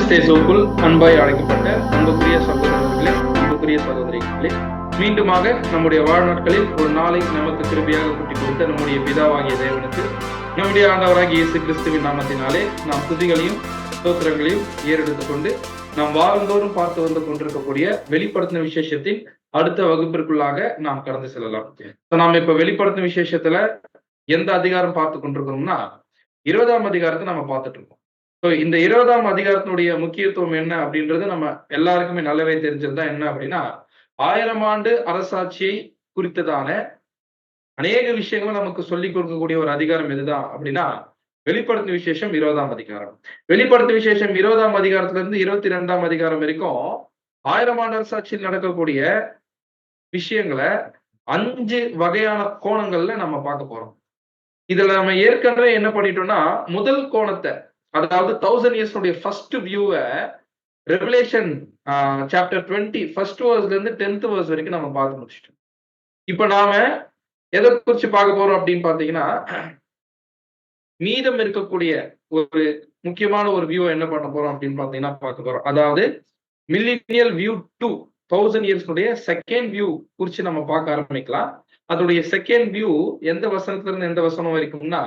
கிறிஸ்தேசுக்குள் அன்பாய் அழைக்கப்பட்ட அன்புக்குரிய சகோதரர்களே, அன்புக்குரிய சகோதரிகளே, மீண்டுமாக நம்முடைய வாழ்நாட்களில் ஒரு நாளை நமக்கு கிருபையாக கூட்டி கொடுத்த நம்முடைய பிதாவாகிய தேவனுக்கு நம்முடைய ஆண்டவராகிய இயேசு கிறிஸ்துவின் நாமத்தினாலே நாம் துதிகளையும் ஸ்தோத்திரங்களையும் ஏறெடுத்துக் கொண்டு நாம் வாரந்தோறும் பார்த்து வந்து கொண்டிருக்கக்கூடிய வெளிப்படுத்தின விசேஷத்தின் அடுத்த வகுப்பிற்குள்ளாக நாம் கடந்து செல்லலாம். நாம் இப்ப வெளிப்படுத்தின விசேஷத்துல எந்த அதிகாரம் பார்த்து கொண்டிருக்கிறோம்னா 20ஆம் அதிகாரத்தை நம்ம பார்த்துட்டு இருக்கோம். இந்த 20ஆம் அதிகாரத்தினுடைய முக்கியத்துவம் என்ன அப்படின்றது நம்ம எல்லாருக்குமே நல்லாவே தெரிஞ்சதுதான். என்ன அப்படின்னா, 1000 ஆண்டு அரசாட்சியை குறித்ததான அநேக விஷயங்கள் நமக்கு சொல்லிக் கொடுக்கக்கூடிய ஒரு அதிகாரம் எதுதான் அப்படின்னா, வெளிப்படுத்தின விசேஷம் 20ஆம் அதிகாரம். வெளிப்படுத்தின விசேஷம் 20ஆம் அதிகாரத்துல இருந்து 22ஆம் அதிகாரம் வரைக்கும் 1000 ஆண்டு அரசாட்சியில் நடக்கக்கூடிய விஷயங்களை 5 வகையான கோணங்கள்ல நம்ம பார்க்க போறோம். இதுல நம்ம ஏற்கனவே என்ன பண்ணிட்டோம்னா, முதல் கோணத்தை, அதாவது 1000 இயர்ஸ் ஃபர்ஸ்ட் வியூவை ரெவலேஷன் சாப்டர் 20 ஃபர்ஸ்ட் வேர்ஸ்ல இருந்து 10th வேர்ஸ் வரைக்கும் நம்ம பார்த்து முடிச்சிட்டோம். இப்ப நாம எதை குறிச்சு பார்க்க போறோம் அப்படின்னு பாத்தீங்கன்னா, மீதம் இருக்கக்கூடிய ஒரு முக்கியமான ஒரு வியூ என்ன பண்ண போறோம் அப்படின்னு பாத்தீங்கன்னா பார்க்க போறோம். அதாவது மில்லினியல் வியூ 2 1000 இயர்ஸ்னுடைய செகண்ட் வியூ குறிச்சு நம்ம பார்க்க ஆரம்பிக்கலாம். அதோடைய செகண்ட் வியூ எந்த வசனத்துல இருந்து எந்த வசனம் வரைக்கும்னா,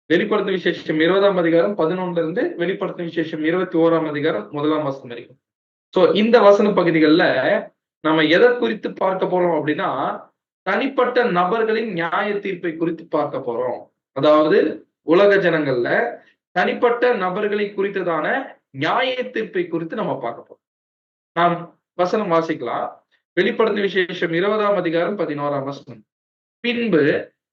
வெளிப்படுத்தின விசேஷம் 20ஆம் அதிகாரம் 11ல இருந்து வெளிப்படுத்தின விசேஷம் 21ஆம் அதிகாரம் 1ஆம் வசனம் வரைக்கும். சோ இந்த வசன பகுதிகளில் நம்ம எதை குறித்து பார்க்க போறோம் அப்படின்னா, தனிப்பட்ட நபர்களின் நியாய தீர்ப்பை குறித்து பார்க்க போறோம். அதாவது உலக ஜனங்கள்ல தனிப்பட்ட நபர்களை குறித்ததான நியாய தீர்ப்பை குறித்து நம்ம பார்க்க போறோம். நாம் வசனம் வாசிக்கலாம். வெளிப்படுத்தின விசேஷம் 20ஆம் அதிகாரம் 11ஆம் வசனம். பின்பு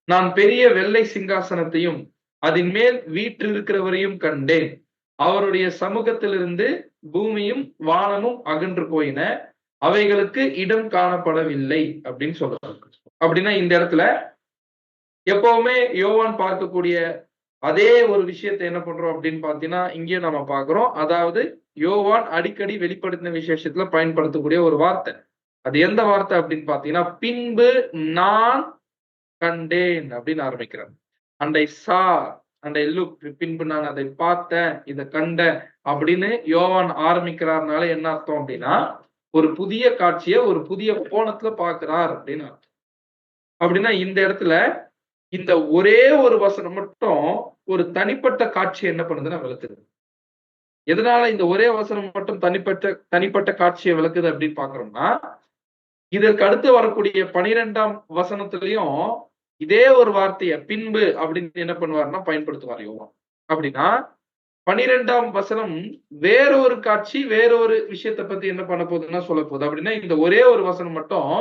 நான் பெரிய வெள்ளை சிங்காசனத்தையும் அதன் மேல் வீற்றிருக்கிறவரையும் கண்டேன். அவருடைய சமூகத்திலிருந்து பூமியும் வானமும் அகன்று போயின, அவைகளுக்கு இடம் காணப்படவில்லை அப்படின்னு சொல்றாங்க. அப்படின்னா இந்த இடத்துல எப்பவுமே யோவான் பார்க்கக்கூடிய அதே ஒரு விஷயத்தை என்ன பண்றோம் அப்படின்னு பாத்தீங்கன்னா இங்கேயும் நம்ம பாக்குறோம். அதாவது யோவான் அடிக்கடி வெளிப்படுத்தின விசேஷத்துல பயன்படுத்தக்கூடிய ஒரு வார்த்தை. அது எந்த வார்த்தை அப்படின்னு பாத்தீங்கன்னா, பின்பு நான் கண்டேன் அப்படின்னு ஆரம்பிக்கிறார். அண்டை சா அண்டை லுக், பின்பு நான் அதை பார்த்தேன், இதை கண்டேன் அப்படின்னு யோவான் ஆரம்பிக்கிறார்னால என்ன அர்த்தம் அப்படின்னா, ஒரு புதிய காட்சியை ஒரு புதிய கோணத்துல பாக்குறார் அப்படின்னு அர்த்தம். அப்படின்னா இந்த இடத்துல இந்த ஒரே ஒரு வசனம் மட்டும் ஒரு தனிப்பட்ட காட்சி என்ன பண்ணுதுன்னா விளக்குது. எதனால இந்த ஒரே வசனம் மட்டும் தனிப்பட்ட காட்சியை விளக்குது அப்படின்னு பாக்குறோம்னா, இதற்கு அடுத்து வரக்கூடிய 12ஆம் வசனத்திலையும் இதே ஒரு வார்த்தைய பின்பு அப்படின்னு என்ன பண்ணுவாருன்னா பயன்படுத்துவார் யோவான். அப்படின்னா 12ஆம் வசனம் வேறொரு காட்சி வேறொரு விஷயத்தை பத்தி என்ன பண்ண போகுதுன்னா சொல்ல போகுது. அப்படின்னா இந்த ஒரே ஒரு வசனம் மட்டும்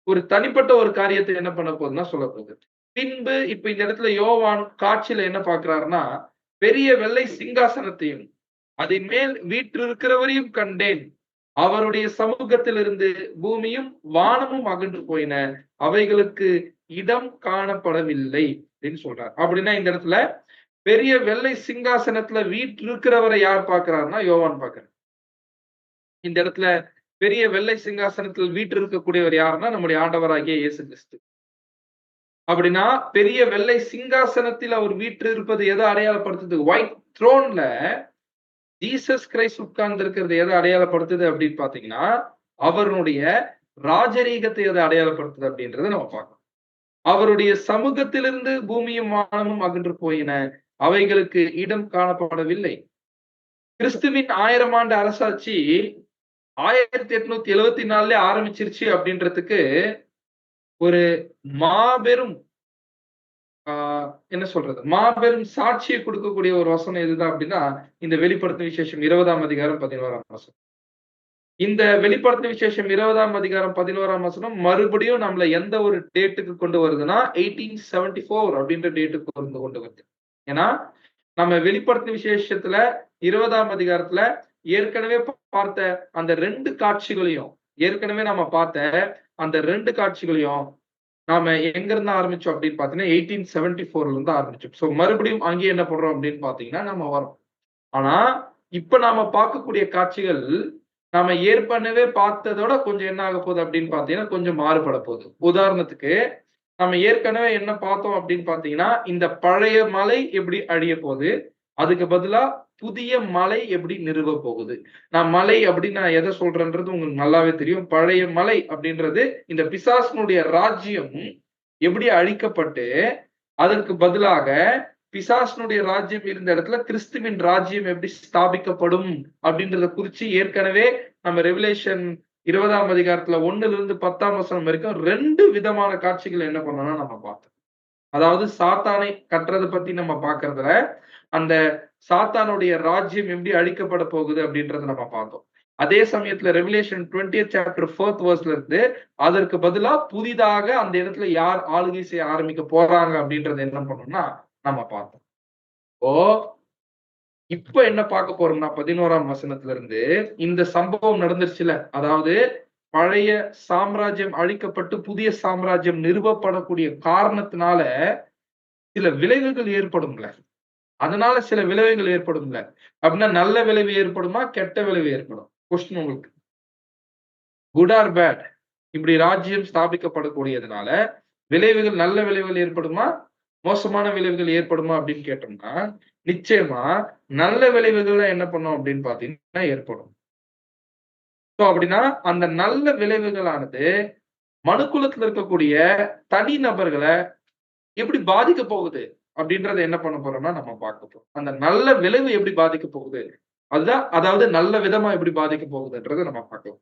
ஒரு தனிப்பட்ட ஒரு காரியத்தை என்ன பண்ண போகுதுன்னா சொல்ல போகுது. பின்பு இப்ப இந்த இடத்துல யோவான் காட்சியில என்ன பாக்குறாருன்னா, பெரிய வெள்ளை சிங்காசனத்தையும் அதன் மேல் வீற்றிருக்கிறவரையும் கண்டேன், அவருடைய சமூகத்திலிருந்து பூமியும் வானமும் அகன்று போயின, அவைகளுக்கு இடம் காணப்படவில்லை அப்படின்னு சொல்றாரு. அப்படின்னா இந்த இடத்துல பெரிய வெள்ளை சிங்காசனத்துல வீற்றிருக்கிறவரை யார் பாக்குறாருன்னா யோவான் பாக்குறாரு. இந்த இடத்துல பெரிய வெள்ளை சிங்காசனத்தில் வீற்றிருக்கக்கூடியவர் யாருன்னா நம்முடைய ஆண்டவராகிய இயேசு கிறிஸ்து. அப்படின்னா பெரிய வெள்ளை சிங்காசனத்தில் அவர் வீற்று இருப்பது எதை அடையாளப்படுத்துது? ஒயிட் த்ரோன்ல ஜீசஸ் கிரைஸ்ட் உட்கார்ந்து இருக்கிறது எதை அடையாளப்படுத்துது அப்படின்னு பாத்தீங்கன்னா, அவருடைய ராஜரீகத்தை எதை அடையாளப்படுத்துது அப்படின்றத நம்ம பார்க்கணும். அவருடைய சமூகத்திலிருந்து பூமியும் வானமும் அகன்று போயின, அவைகளுக்கு இடம் காணப்படவில்லை. கிறிஸ்துவின் 1000 ஆண்டு அரசாட்சி 1874 ஆரம்பிச்சிருச்சு அப்படின்றதுக்கு ஒரு மாபெரும் என்ன சொல்றது, மாபெரும் சாட்சியை கொடுக்கக்கூடிய ஒரு வசனம் எதுதான் அப்படின்னா, இந்த வெளிப்படுத்தின விசேஷம் 20ஆம் அதிகாரம் 11ஆம் வசனம். இந்த வெளிப்படுத்தின விசேஷம் 20ஆம் அதிகாரம் 11ஆம் வசனம் மறுபடியும் நம்மள எந்த ஒரு டேட்டுக்கு கொண்டு வருதுன்னா 1874 அப்படின்ற டேட்டுக்கு கொண்டு வருது. ஏன்னா நம்ம வெளிப்படுத்தின விசேஷத்துல 20ஆம் அதிகாரத்துல ஏற்கனவே பார்த்த அந்த 2 காட்சிகளையும் நாம எங்க இருந்து ஆரம்பிச்சோம் அப்படின்னு பாத்தீங்கன்னா 1874ல இருந்து ஆரம்பிச்சோம். சோ மறுபடியும் அங்கேயே என்ன பண்றோம் அப்படின்னு பாத்தீங்கன்னா நம்ம வரோம். ஆனா இப்ப நாம பார்க்கக்கூடிய காட்சிகள் நாம ஏற்கனவே பார்த்ததோட கொஞ்சம் என்ன ஆக போகுது அப்படின்னு பாத்தீங்கன்னா கொஞ்சம் மாறுபட போகுது. உதாரணத்துக்கு நம்ம ஏற்கனவே என்ன பார்த்தோம் அப்படின்னு பாத்தீங்கன்னா, இந்த பழைய மலை எப்படி அழிய போகுது, அதுக்கு பதிலா புதிய மலை எப்படி நிறுவ போகுது. நான் மலை அப்படின்னு நான் எதை சொல்றேன்றது உங்களுக்கு நல்லாவே தெரியும். பழைய மலை அப்படின்றது இந்த பிசாசனுடைய ராஜ்யம் எப்படி அழிக்கப்பட்டு அதற்கு பதிலாக பிசாசனுடைய ராஜ்யம் இருந்த இடத்துல கிறிஸ்துவின் ராஜ்யம் எப்படி ஸ்தாபிக்கப்படும் அப்படின்றத குறிச்சு ஏற்கனவே நம்ம ரெவலேஷன் 20ஆம் அதிகாரத்துல 1ல இருந்து 10ஆம் வசனம் வரைக்கும் 2 விதமான காட்சிகள் என்ன பண்ணோம்னா நம்ம பார்த்தோம். அதாவது சாத்தானை கட்டுறதை பத்தி நம்ம பார்க்கறதுல அந்த சாத்தானுடைய ராஜ்யம் எப்படி அழிக்கப்பட போகுது அப்படின்றத நம்ம பார்த்தோம். அதே சமயத்துல ரெவலேஷன் 20th chapter 4th verseல இருந்து அதற்கு பதிலா புதிதாக அந்த இடத்துல யார் ஆளுகை செய்ய ஆரம்பிக்க போறாங்க அப்படின்றத என்ன பண்ணோம்னா நம்ம பார்த்தோம். ஓ இப்ப என்ன பார்க்க போறோம்னா 11ஆம் வசனத்துல இருந்து இந்த சம்பவம் நடந்துருச்சுல, அதாவது பழைய சாம்ராஜ்யம் அழிக்கப்பட்டு புதிய சாம்ராஜ்யம் நிறுவப்படக்கூடிய காரணத்தினால சில விளைவுகள் ஏற்படும்ல. அதனால சில விளைவுகள் ஏற்படும்ல. அப்படின்னா நல்ல விளைவு ஏற்படுமா? கெட்ட விளைவு ஏற்படும். கொஸ்டின் உங்களுக்கு. Good or bad? இப்படி ராஜ்யம் ஸ்தாபிக்கப்படக்கூடியதுனால விளைவுகள் நல்ல விளைவுகள் ஏற்படுமா? மோசமான விளைவுகள் ஏற்படுமா அப்படின்னு கேட்டோம்னா, நிச்சயமா நல்ல விளைவுகள் என்ன பண்ணும் அப்படின்னு பாத்தீங்கன்னா ஏற்படும். சோ அப்படின்னா அந்த நல்ல விளைவுகளானது மனுக்குலத்துல இருக்கக்கூடிய தனி நபர்களை எப்படி பாதிக்க போகுது அப்படின்றத என்ன பண்ண போறோம்னா நம்ம பார்க்க போறோம். அந்த நல்ல விளைவு எப்படி பாதிக்க போகுது, அதுதான் அதாவது நல்ல விதமா எப்படி பாதிக்க போகுதுன்றதை நம்ம பார்க்கலாம்.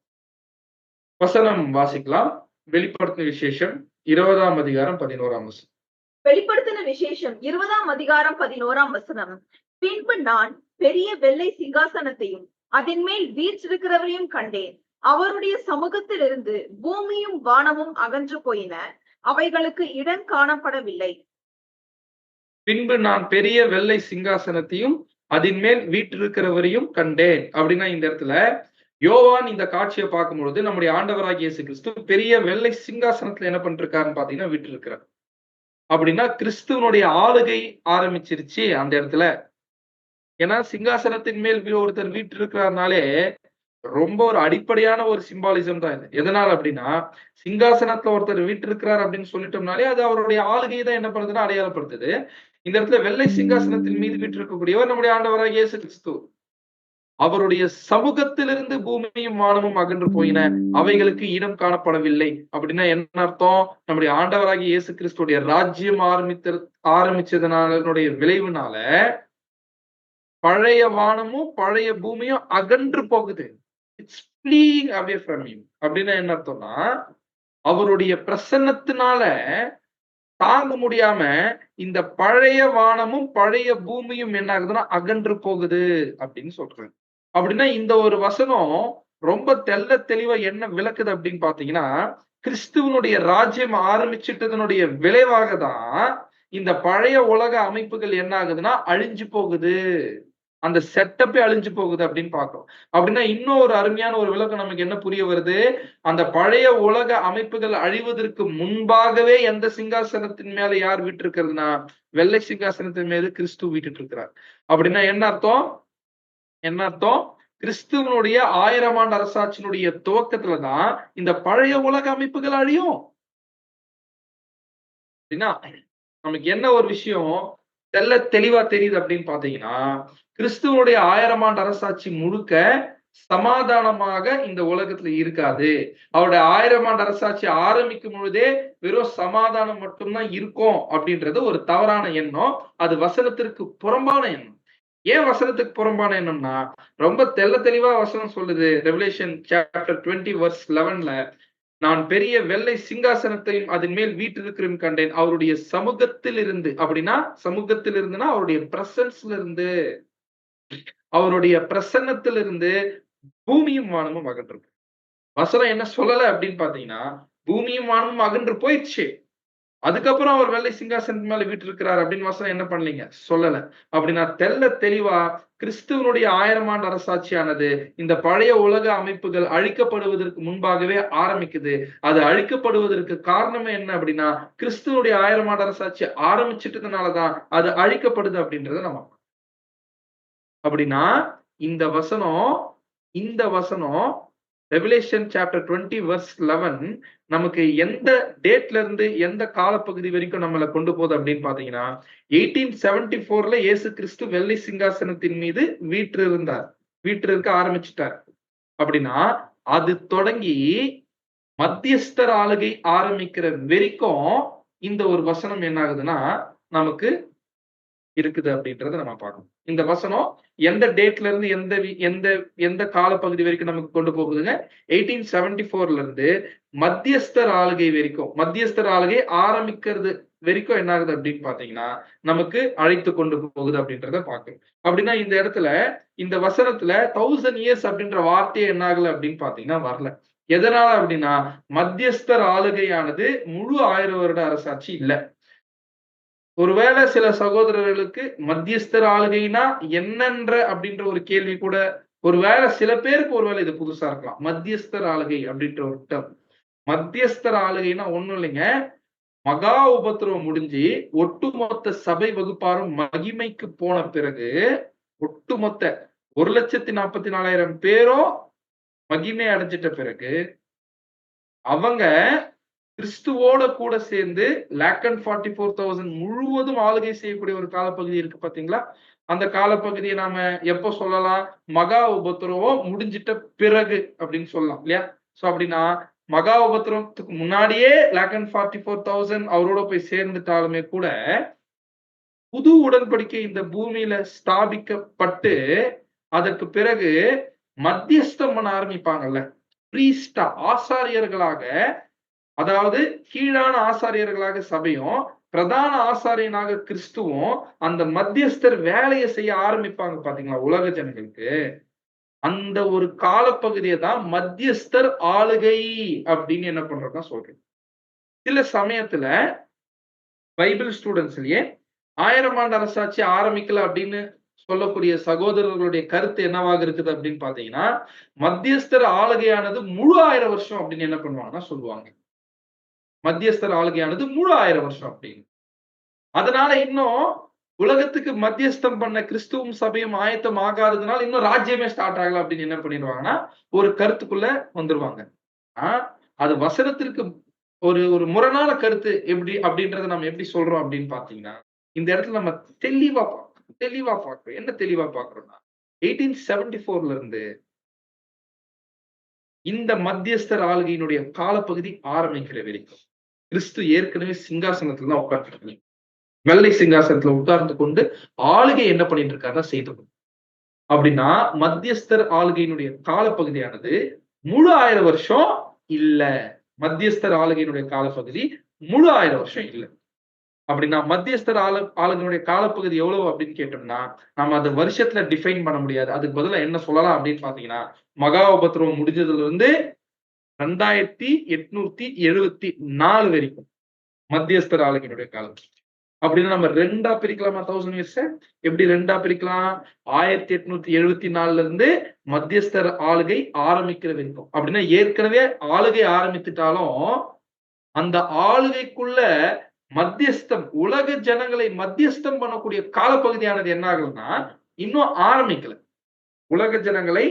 வசனம் வாசிக்கலாம். வெளிப்படுத்தின விசேஷம் 20ஆம் அதிகாரம் 11ஆம் வசனம். வெளிப்படுத்தின விசேஷம் 20ஆம் அதிகாரம் 11ஆம் வசனம். பின்பு நான் பெரிய வெள்ளை சிங்காசனத்தையும் அதன் மேல் வீற்றிருக்கிறவரையும் கண்டேன். அவருடைய சமூகத்தில் இருந்து பூமியும் வானமும் அகன்று போயின, அவைகளுக்கு இடம் காணப்படவில்லை. பின்பு நான் பெரிய வெள்ளை சிங்காசனத்தையும் அதன் மேல் வீற்றிருக்கிறவரையும் கண்டேன். அப்படின்னா இந்த இடத்துல யோவான் இந்த காட்சியை பார்க்கும் பொழுது நம்முடைய ஆண்டவராகிய இயேசு கிறிஸ்து பெரிய வெள்ளை சிங்காசனத்துல என்ன பண்ணிருக்காருன்னு பாத்தீங்கன்னா வீற்றிருக்கிறார். அப்படின்னா கிறிஸ்துவனுடைய ஆளுகை ஆரம்பிச்சிருச்சு அந்த இடத்துல. ஏன்னா சிங்காசனத்தின் மேல் ஒருத்தர் வீற்றிருக்கிறார்னாலே ரொம்ப ஒரு அடிப்படையான ஒரு சிம்பாலிசம் தான் இது. எதனால அப்படின்னா சிங்காசனத்துல ஒருத்தர் வீற்றிருக்கிறார் அப்படின்னு சொல்லிட்டோம்னாலே அது அவருடைய ஆளுகையை தான் என்ன பண்ணுதுன்னா அடையாளப்படுத்துது. இந்த இடத்துல வெள்ளை சிங்காசனத்தின் மீது வீற்றிருக்கக்கூடியவர் நம்முடைய ஆண்டவராகிய இயேசு கிறிஸ்து. அவருடைய சமூகத்திலிருந்து பூமியும் வானமும் அகன்று போயின, அவைகளுக்கு இடம் காணப்படவில்லை. அப்படின்னா என்ன அர்த்தம்? நம்முடைய ஆண்டவராகிய இயேசு கிறிஸ்துடைய ராஜ்யம் ஆரம்பிச்சதுனால விளைவுனால பழைய வானமும் பழைய பூமியும் அகன்று போகுது. It's fleeing away from him. அப்படின்னா என்ன அர்த்தம்னா அவருடைய பிரசன்னத்தினால தாங்க முடியாம இந்த பழைய வானமும் பழைய பூமியும் என்ன ஆகுதுன்னா அகன்று போகுது அப்படின்னு சொல்றாங்க. அப்படின்னா இந்த ஒரு வசனம் ரொம்ப தெள்ள தெளிவா என்ன விளக்குது அப்படின்னு பாத்தீங்கன்னா கிறிஸ்துவனுடைய ராஜ்யம் ஆரம்பிச்சிட்டதனுடைய விளைவாக தான் இந்த பழைய உலக அமைப்புகள் என்ன ஆகுதுன்னா அழிஞ்சு போகுது. அந்த செட்டப்பே அழிஞ்சு போகுது அப்படின்னு பார்க்கிறோம். அப்படின்னா இன்னும் ஒரு அருமையான ஒரு விளக்கம் நமக்கு என்ன புரிய வருது? அந்த பழைய உலக அமைப்புகள் அழிவதற்கு முன்பாகவே எந்த சிங்காசனத்தின் மேல யார் வீற்றிருக்கிறதுனா வெள்ளை சிங்காசனத்தின் மீது கிறிஸ்து வீட்டு இருக்கிறார். அப்படின்னா என்ன அர்த்தம்? என்ன அர்த்தம்? கிறிஸ்துவனுடைய 1000 ஆண்டு அரசாட்சியினுடைய துவக்கத்துலதான் இந்த பழைய உலக அமைப்புகள் அழியும். அப்படின்னா நமக்கு என்ன ஒரு விஷயம் தெல்ல தெளிவா தெரியுது அப்படின்னு பாத்தீங்கன்னா கிறிஸ்துவனுடைய 1000 ஆண்டு அரசாட்சி முழுக்க சமாதானமாக இந்த உலகத்துல இருக்காது. அவருடைய 1000 ஆண்டு அரசாட்சி ஆரம்பிக்கும் பொழுதே வெறும் சமாதானம் மட்டும்தான் இருக்கும் அப்படின்றது ஒரு தவறான எண்ணம். அது வசனத்திற்கு புறம்பான எண்ணம். ஏன் வசனத்துக்கு புறம்பான எண்ணம்னா ரொம்ப தெளிவா வசனம் சொல்லுது. ரெவலேஷன் சாப்டர் 20 verse 11ல நான் பெரிய வெள்ளை சிங்காசனத்தையும் அதன் மேல் வீற்றிருக்கிறேன் கண்டேன், அவருடைய சமூகத்தில் இருந்து. அப்படின்னா சமூகத்தில் இருந்துன்னா அவருடைய பிரசன்ஸ்ல இருந்து, அவருடைய பிரசன்னத்திலிருந்து பூமியும் வானமும் அகன்று. வசனம் என்ன சொல்லல அப்படின்னு பாத்தீங்கன்னா பூமியும் வானமும் அகன்று போயிடுச்சு, அதுக்கப்புறம் அவர் வெள்ளை சிங்காசனத்து மேல வீற்றிருக்கிறார் அப்படின்னு வசனம் என்ன பண்ணலீங்க, சொல்லல. அப்படின்னா தெளிவா கிறிஸ்துவனுடைய 1000 ஆண்டு அரசாட்சியானது இந்த பழைய உலக அமைப்புகள் அழிக்கப்படுவதற்கு முன்பாகவே ஆரம்பிக்குது. அது அழிக்கப்படுவதற்கு காரணமே என்ன அப்படின்னா கிறிஸ்துவனுடைய 1000 ஆண்டு அரசாட்சி ஆரம்பிச்சிட்டதுனாலதான் அது அழிக்கப்படுது அப்படின்றத நம்ம. அப்படின்னா இந்த வசனம் ரெவலேஷன் சாப்டர் 20 வெர்ஸ் 11 நமக்கு எந்த டேட்ல இருந்து எந்த காலப்பகுதி வரைக்கும் நம்மளை கொண்டு போகுது அப்படின்னு பாத்தீங்கன்னா 1874ல இயேசு கிறிஸ்து வெள்ளை சிங்காசனத்தின் மீது வீற்றிருக்க ஆரம்பிச்சுட்டார். அப்படின்னா அது தொடங்கி மத்தியஸ்தர் ஆளுகை ஆரம்பிக்கிற வரைக்கும் இந்த ஒரு வசனம் என்ன ஆகுதுன்னா நமக்கு இருக்குது அப்படின்றத நம்ம பார்க்கணும். இந்த வசனம் எந்த டேட்ல இருந்து எந்த எந்த காலப்பகுதி வரைக்கும் நமக்கு கொண்டு போகுதுங்க? 1874ல இருந்து மத்தியஸ்தர் ஆளுகை வரைக்கும், மத்தியஸ்தர் ஆளுகை ஆரம்பிக்கிறது வரைக்கும் என்ன ஆகுது அப்படின்னு பாத்தீங்கன்னா நமக்கு அழைத்து கொண்டு போகுது அப்படின்றத பார்க்கணும். அப்படின்னா இந்த இடத்துல இந்த வசனத்துல 1000 இயர்ஸ் அப்படின்ற வார்த்தையே என்ன ஆகல அப்படின்னு பாத்தீங்கன்னா வரல. எதனால அப்படின்னா மத்தியஸ்தர் ஆளுகையானது முழு 1000 வருட அரசாட்சி இல்ல. ஒருவேளை சில சகோதரர்களுக்கு மத்தியஸ்தர் ஆளுகைனா என்னன்ற அப்படின்ற ஒரு கேள்வி கூட ஒருவேளை சில பேருக்கு ஒருவேளை இது புதுசா இருக்கலாம். மத்தியஸ்தர் ஆளுகை அப்படின்ற ஒரு டேர்ம். மத்தியஸ்தர் ஆளுகைனா ஒண்ணும் இல்லைங்க. மகா உபத்திரவம் முடிஞ்சு ஒட்டுமொத்த சபை வகுப்பாரும் மகிமைக்கு போன பிறகு ஒட்டுமொத்த 1,44,000 பேரும் மகிமை அடைஞ்சிட்ட பிறகு அவங்க கிறிஸ்துவோட கூட சேர்ந்து 1,44,000 முழுவதும் ஆளுகை செய்யக்கூடிய ஒரு காலப்பகுதி இருக்கு பாத்தீங்களா? அந்த காலப்பகுதியை நாம எப்ப சொல்லலாம்? மகா உபத்திரவம் முடிஞ்சிட்ட பிறகு அப்படின்னு சொல்லலாம் இல்லையா? சோ அப்படின்னா மகா உபத்திரவத்துக்கு முன்னாடியே 1,44,000 அவரோட போய் சேர்ந்துட்டாலுமே கூட புது உடன்படிக்கை இந்த பூமியில ஸ்தாபிக்கப்பட்டு அதற்கு பிறகு மத்தியஸ்தம் பண்ண ஆரம்பிப்பாங்கல்ல, பிரீஸ்டா ஆசாரியர்களாக, அதாவது கீழான ஆசாரியர்களாக சபையும் பிரதான ஆசாரியனாக கிறிஸ்துவும் அந்த மத்தியஸ்தர் வேலையை செய்ய ஆரம்பிப்பாங்க பாத்தீங்களா உலக ஜனங்களுக்கு. அந்த ஒரு காலப்பகுதியை தான் மத்தியஸ்தர் ஆளுகை அப்படின்னு என்ன பண்றதுதான் சொல்றேன். சில சமயத்துல பைபிள் ஸ்டூடெண்ட்ஸ்லயே 1000 ஆண்டு அரசாட்சி ஆரம்பிக்கல அப்படின்னு சொல்லக்கூடிய சகோதரர்களுடைய கருத்து என்னவாக இருக்குது அப்படின்னு பாத்தீங்கன்னா மத்தியஸ்தர் ஆளுகையானது முழு 1000 வருஷம் அப்படின்னு என்ன பண்ணுவாங்கன்னா சொல்லுவாங்க. மத்தியஸ்தர் ஆளுகையானது முழு 1000 வருஷம் அப்படின்னு. அதனால இன்னும் உலகத்துக்கு மத்தியஸ்தம் பண்ண கிறிஸ்துவும் சபையும் ஆயத்தம் ஆகாததுனால இன்னும் ராஜ்யமே ஸ்டார்ட் ஆகல அப்படின்னு என்ன பண்ணிடுவாங்கன்னா ஒரு கருத்துக்குள்ள வந்துருவாங்க. அது வசனத்திற்கு ஒரு ஒரு முரணான கருத்து எப்படி அப்படின்றத நம்ம எப்படி சொல்றோம் அப்படின்னு பாத்தீங்கன்னா இந்த இடத்துல நம்ம தெளிவா பார்க்கிறோம். என்ன தெளிவா பார்க்கிறோம்னா 1874ல இருந்து இந்த மத்தியஸ்தர் ஆளுகையினுடைய காலப்பகுதி ஆரம்பிக்கிற வரைக்கும் கிறிஸ்து ஏற்கனவே சிங்காசனத்துல தான் உட்கார்ந்து வெள்ளை சிங்காசனத்துல உட்கார்ந்து கொண்டு ஆளுகை என்ன பண்ணிட்டு இருக்காருன்னா செய்து அப்படின்னா மத்தியஸ்தர் ஆளுகையினுடைய காலப்பகுதியானது முழு 1000 வருஷம் இல்ல. மத்தியஸ்தர் ஆளுகையினுடைய காலப்பகுதி முழு 1000 வருஷம் இல்ல. அப்படின்னா மத்தியஸ்தர் ஆளுகையினுடைய காலப்பகுதி எவ்வளவு அப்படின்னு கேட்டோம்னா நம்ம அந்த வருஷத்துல டிஃபைன் பண்ண முடியாது. அதுக்கு பதிலா என்ன சொல்லலாம் அப்படின்னு பாத்தீங்கன்னா மகா உபத்திரவம் முடிஞ்சதுல இருந்து 2874 வரைக்கும் மத்தியஸ்தர் ஆளுகையினுடைய காலம். அப்படின்னா நம்ம 2ஆ பிரிக்கலாமா 1000 இயர்ஸ்? எப்படி 2ஆ பிரிக்கலாம்? 1874ல இருந்து மத்தியஸ்தர் ஆளுகை ஆரம்பிக்கிற வரைக்கும். அப்படின்னா ஏற்கனவே ஆளுகை ஆரம்பித்துட்டாலும் அந்த ஆளுகைக்குள்ள மத்தியஸ்தம் உலக ஜனங்களை மத்தியஸ்தம் பண்ணக்கூடிய காலப்பகுதியானது என்ன ஆகலன்னா இன்னும் ஆரம்பிக்கல. உலக ஜனங்களை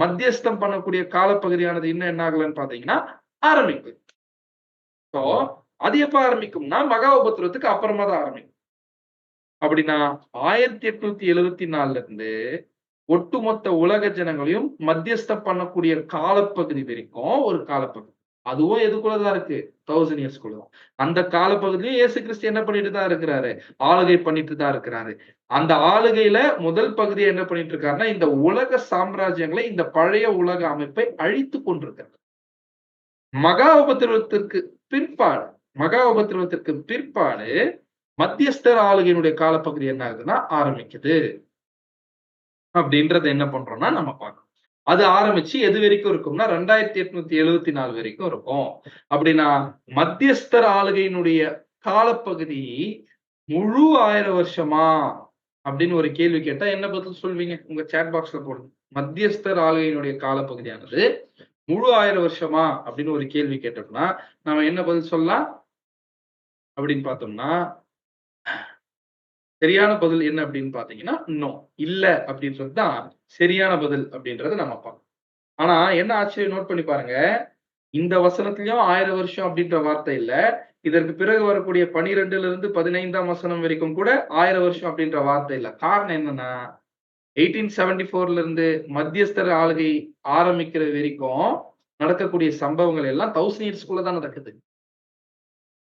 மத்தியஸ்தம் பண்ணக்கூடிய காலப்பகுதியானது இன்னும் என்ன ஆகலன்னு பாத்தீங்கன்னா ஆரம்பிக்கல. சோ அது எப்ப ஆரம்பிக்கும்னா மகா உபத்திரவத்துக்கு அப்புறமா தான் ஆரம்பிக்கும். அப்படின்னா 1874ல இருந்து ஒட்டுமொத்த உலக ஜனங்களையும் மத்தியஸ்தம் பண்ணக்கூடிய காலப்பகுதி வரைக்கும் ஒரு காலப்பகுதி. அதுவும் எதுக்குள்ளதான் இருக்கு? 1000 இயர்ஸ்குள்ளதான். அந்த காலப்பகுதியிலும் இயேசு கிறிஸ்து என்ன பண்ணிட்டு தான் இருக்கிறாரு? ஆளுகை பண்ணிட்டு தான் இருக்கிறாரு. அந்த ஆளுகையில முதல் பகுதியை என்ன பண்ணிட்டு இருக்காருன்னா இந்த உலக சாம்ராஜ்யங்களை இந்த பழைய உலக அமைப்பை அழித்து கொண்டிருக்கிறார். மகா உபத்திரவத்திற்கு பிற்பாடு மத்தியஸ்தர் ஆளுகையினுடைய காலப்பகுதி என்ன ஆகுதுன்னா ஆரம்பிக்குது அப்படின்றத என்ன பண்றோம்னா நம்ம பார்க்கணும். அது ஆரம்பிச்சு எது வரைக்கும் இருக்கும்னா 2874 வரைக்கும் இருக்கும். அப்படின்னா மத்தியஸ்தர் ஆளுகையினுடைய காலப்பகுதி முழு 1000 வருஷமா அப்படின்னு ஒரு கேள்வி கேட்டா என்ன பதில் சொல்வீங்க? உங்க சாட் பாக்ஸ்ல போடுங்க. மத்தியஸ்தர் ஆளுகையினுடைய காலப்பகுதியானது முழு 1000 வருஷமா அப்படின்னு ஒரு கேள்வி கேட்டோம்னா நம்ம என்ன பதில் சொல்லலாம் அப்படின்னு பார்த்தோம்னா சரியான பதில் என்ன அப்படின்னு பாத்தீங்கன்னா நோ, இல்ல அப்படின்றதுதான் சரியான பதில் அப்படின்றத நம்ம பார்க்கணும். ஆனா என்ன ஆச்சரியம் நோட் பண்ணி பாருங்க. இந்த வசனத்திலயும் 1000 வருஷம் அப்படின்ற வார்த்தை இல்ல. இதற்கு பிறகு வரக்கூடிய 12ல இருந்து 15ஆம் வசனம் வரைக்கும் கூட 1000 வருஷம் அப்படின்ற வார்த்தை இல்ல. காரணம் என்னன்னா 1874ல இருந்து மத்தியஸ்தர் ஆளுகை ஆரம்பிக்கிற வரைக்கும் நடக்கக்கூடிய சம்பவங்கள் எல்லாம் 1000 இயர்ஸ்க்குள்ள தான் நடக்குது.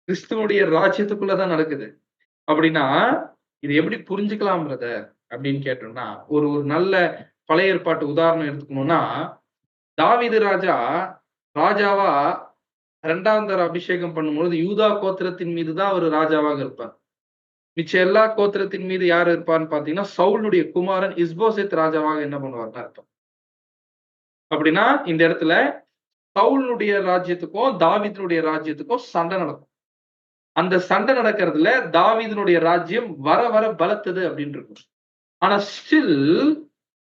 கிறிஸ்துவனுடைய ராஜ்யத்துக்குள்ள தான் நடக்குது. அப்படின்னா, இது எப்படி புரிஞ்சுக்கலாம் பிரதர் அப்படின்னு கேட்டோம்னா, ஒரு ஒரு நல்ல பழைய ஏற்பாட்டு உதாரணம் எடுத்துக்கணும்னா, தாவீது ராஜா, ராஜாவா 2ஆம் தர அபிஷேகம் பண்ணும்பொழுது யூதா கோத்திரத்தின் மீது தான் அவரு ராஜாவாக இருப்பார். மிச்ச எல்லா கோத்திரத்தின் மீது யார் இருப்பார்ன்னு பார்த்தீங்கன்னா, சவுலுடைய குமாரன் இஸ்போசேத் ராஜாவாக என்ன பண்ணுவார்ன்னா இருப்பார். அப்படின்னா, இந்த இடத்துல சவுலுடைய ராஜ்யத்துக்கும், தாவீதுனுடைய ராஜ்யத்துக்கும் சண்டை நடக்கும். அந்த சண்டை நடக்கிறதுல தாவீதினுடைய ராஜ்யம் வர வர பலத்தது அப்படின்னு இருக்கும். ஆனா ஸ்டில்